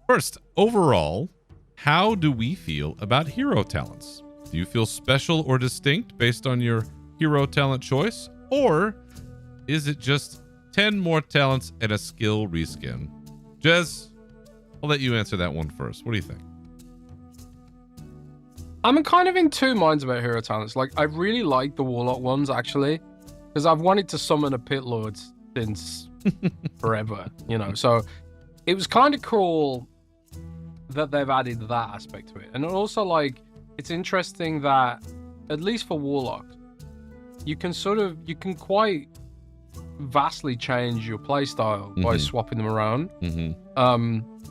First, overall, how do we feel about hero talents? Do you feel special or distinct based on your hero talent choice? Or is it just 10 more talents and a skill reskin? Jez, I'll let you answer that one first. What do you think? I'm kind of in two minds about hero talents. Like, I really like the Warlock ones, actually, because I've wanted to summon a Pit Lord since forever, you know. So it was kind of cool that they've added that aspect to it. And also, like, it's interesting that at least for warlocks, you can quite vastly change your playstyle by swapping them around.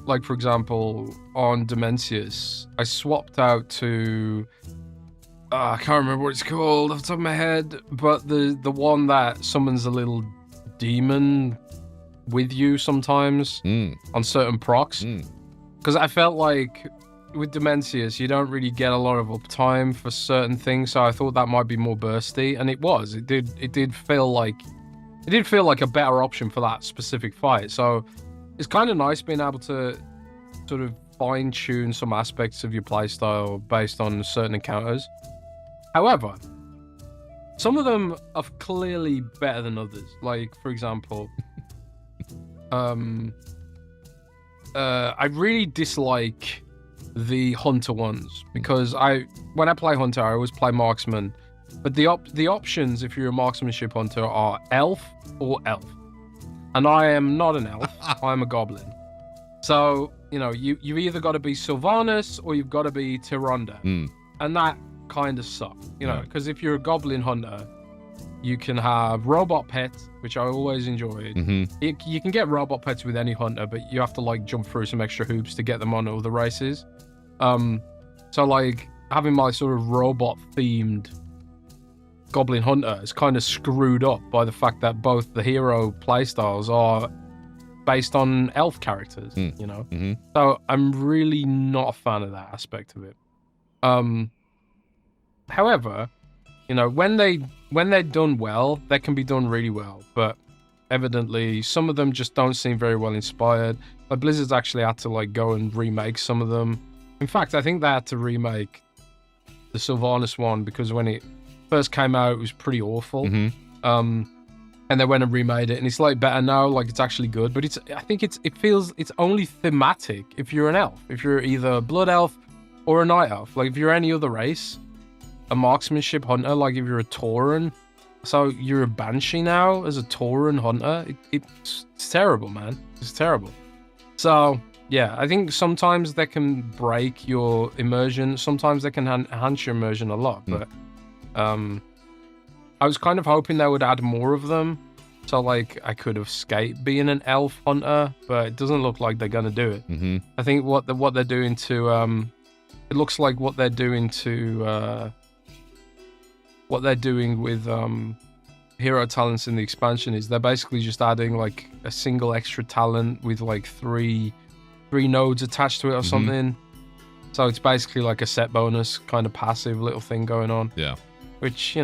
Like for example, on Dimensius, I swapped out to I can't remember what it's called off the top of my head, but the one that summons a little demon with you sometimes on certain procs. Because I felt like with Dimensius, you don't really get a lot of uptime for certain things, so I thought that might be more bursty, and it was. It did feel like a better option for that specific fight. So it's kind of nice being able to sort of fine-tune some aspects of your playstyle based on certain encounters. However, some of them are clearly better than others. Like, for example, I really dislike the hunter ones because when I play hunter, I always play marksman. But the options if you're a marksmanship hunter are elf or elf, and I am not an elf. I'm a goblin. So you've either got to be Sylvanas or you've got to be Tyrande, and that kind of sucks. Because if you're a goblin hunter, you can have robot pets, which I always enjoyed. You can get robot pets with any hunter, but you have to like jump through some extra hoops to get them on all the races. So like having my sort of robot themed goblin hunter is kind of screwed up by the fact that both the hero playstyles are based on elf characters, So I'm really not a fan of that aspect of it. However, when they're done well, they can be done really well, but evidently some of them just don't seem very well inspired. Like Blizzard's actually had to like go and remake some of them. In fact, I think they had to remake the Sylvanas one because when it first came out, it was pretty awful. And they went and remade it, and it's like better now. Like it's actually good, but I think it feels it's only thematic if you're an elf. If you're either a blood elf or a night elf, like if you're any other race, a marksmanship hunter, like if you're a Tauren, so you're a Banshee now as a Tauren hunter. It's terrible, man. It's terrible. So yeah, I think sometimes they can break your immersion. Sometimes they can enhance your immersion a lot, but I was kind of hoping they would add more of them, so like I could have escaped being an elf hunter, but it doesn't look like they're gonna do it. I think what they're doing to it looks like what they're doing to what they're doing with hero talents in the expansion is they're basically just adding like a single extra talent with like three nodes attached to it or something. So it's basically like a set bonus kind of passive little thing going on. Yeah. Which,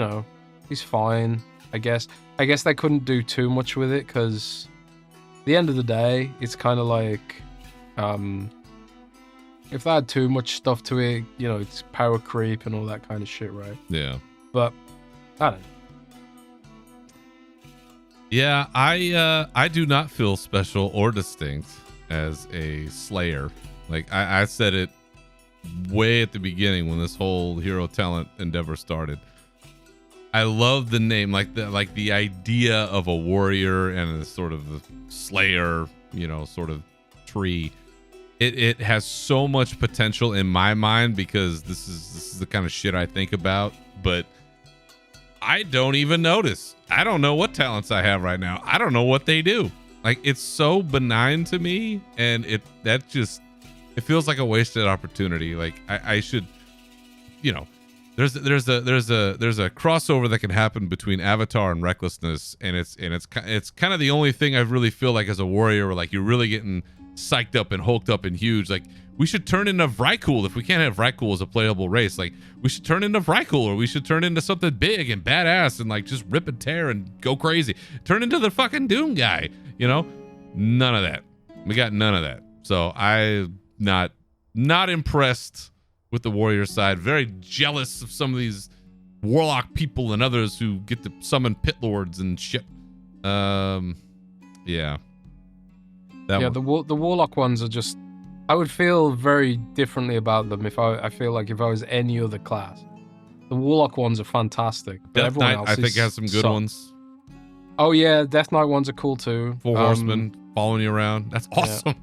is fine, I guess. I guess they couldn't do too much with it because at the end of the day, it's kind of like if they had too much stuff to it, it's power creep and all that kind of shit, right? Yeah. But I don't know. Yeah, I do not feel special or distinct as a Slayer. Like I said it way at the beginning when this whole hero talent endeavor started. I love the name, like the idea of a warrior and a sort of the Slayer, sort of tree. It has so much potential in my mind because this is the kind of shit I think about, but I don't even notice. I don't know what talents I have right now. I don't know what they do. Like it's so benign to me, and it feels like a wasted opportunity. Like I should, there's a crossover that can happen between Avatar and Recklessness, and it's kind of the only thing I really feel like as a warrior, where like you're really getting psyched up and hulked up and huge. Like we should turn into Vrykul if we can't have Vrykul as a playable race. Like we should turn into Vrykul, or we should turn into something big and badass and like just rip and tear and go crazy. Turn into the fucking Doom guy, None of that. We got none of that. So I'm not impressed with the warrior side. Very jealous of some of these warlock people and others who get to summon pit lords and shit. Yeah. The warlock ones are just, I would feel very differently about them if I feel like if I was any other class. The warlock ones are fantastic. But Death everyone Knight, else I think, has some good ones. Oh yeah, Death Knight ones are cool too. Four Horsemen following you around. That's awesome.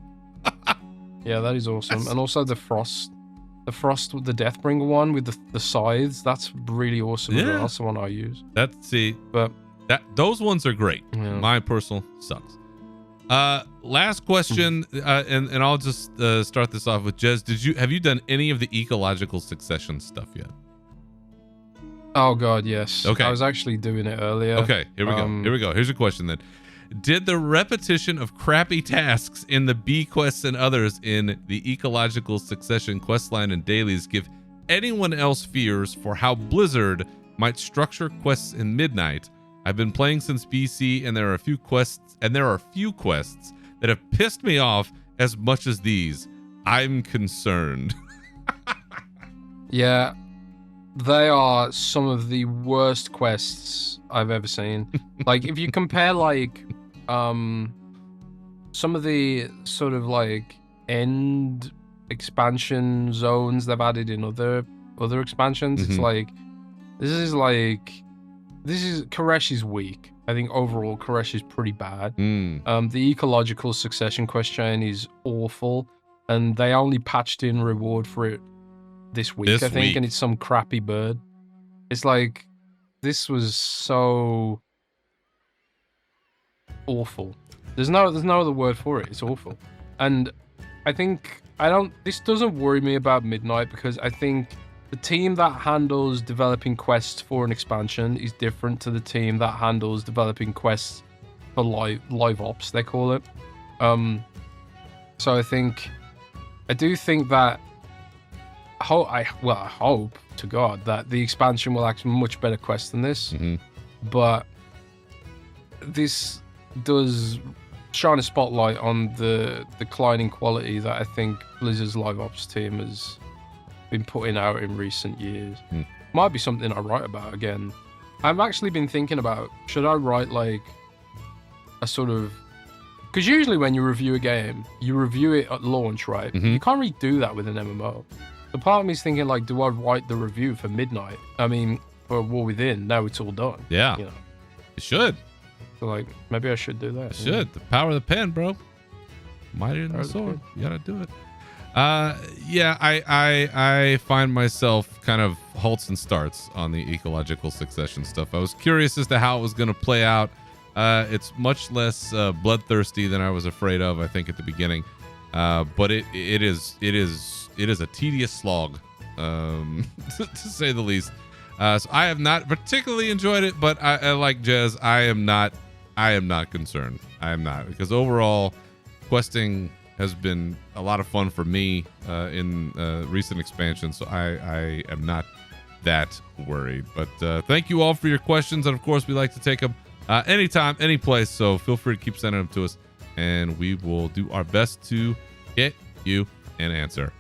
Yeah, that is awesome. And also the Frost The Frost with the Deathbringer one with the scythes. That's really awesome. Yeah. That's the one I use. But those ones are great. Yeah. My personal sucks. Last question, and I'll just start this off with Jez. Have you done any of the ecological succession stuff yet? Oh god, yes. Okay. I was actually doing it earlier. Okay, here we go. Here's a question then. Did the repetition of crappy tasks in the bee quests and others in the ecological succession questline and dailies give anyone else fears for how Blizzard might structure quests in Midnight? I've been playing since BC, and there are a few quests that have pissed me off as much as these. I'm concerned. Yeah, they are some of the worst quests I've ever seen. Like, if you compare, like, some of the sort of, like, end expansion zones they've added in other expansions, it's like, this is Koresh is weak. I think overall Koresh is pretty bad. The ecological succession quest chain is awful, and they only patched in reward for it this week, I think, and it's some crappy bird. It's like, this was so awful. There's no other word for it. It's awful. And I think this doesn't worry me about Midnight, because I think the team that handles developing quests for an expansion is different to the team that handles developing quests for live ops, they call it. So I do think that I hope to God that the expansion will actually much better quests than this. But this does shine a spotlight on the declining quality that I think Blizzard's live ops team has been putting out in recent years. Might be something I write about again. I've actually been thinking about, should I write like a sort of, because usually when you review a game, you review it at launch, right? You can't really do that with an MMO. The part of me is thinking, like, do I write the review for Midnight? I mean, for War Within, now it's all done. Yeah. You know? You should. So, like, maybe I should do that. You should. The power of the pen, bro. Mightier than the sword. You gotta do it. Yeah, I find myself kind of halts and starts on the ecological succession stuff. I was curious as to how it was going to play out. It's much less bloodthirsty than I was afraid of, I think, at the beginning. But it is a tedious slog, to say the least. So I have not particularly enjoyed it, but I like Jez. I am not concerned. I am not, because overall, questing has been a lot of fun for me in recent expansions, so I am not that worried. But thank you all for your questions, and of course we like to take them anytime, any place, so feel free to keep sending them to us, and we will do our best to get you an answer.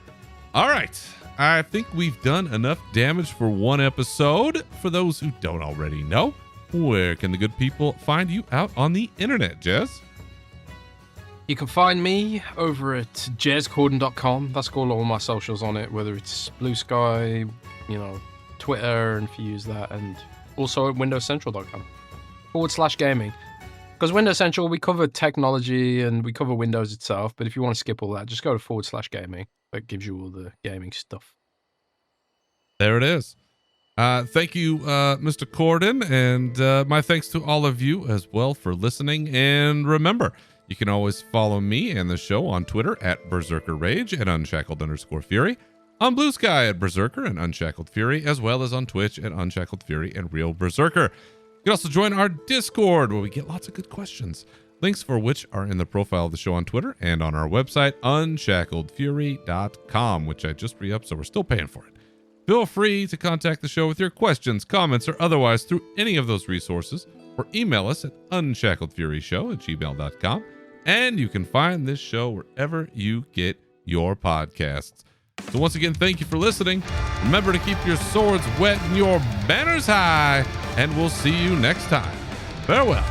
All right, I think we've done enough damage for one episode. For those who don't already know, where can the good people find you out on the internet, Jez? You can find me over at jezcorden.com. That's got all my socials on it, whether it's Blue Sky, Twitter, and if you use that, and also at windowscentral.com /gaming. Because Windows Central, we cover technology and we cover Windows itself, but if you want to skip all that, just go to /gaming. That gives you all the gaming stuff. There it is. Thank you, Mr. Corden, and my thanks to all of you as well for listening. And remember, you can always follow me and the show on Twitter at Berserker Rage and Unshackled_Fury, on Blue Sky at Berserker and Unshackled Fury, as well as on Twitch at Unshackled Fury and Real Berserker. You can also join our Discord, where we get lots of good questions, links for which are in the profile of the show on Twitter and on our website, unshackedfury.com, which I just re-upped, so we're still paying for it. Feel free to contact the show with your questions, comments, or otherwise through any of those resources, or email us at unshackledfuryshow@gmail.com. And you can find this show wherever you get your podcasts. So once again, thank you for listening. Remember to keep your swords wet and your banners high, and we'll see you next time. Farewell.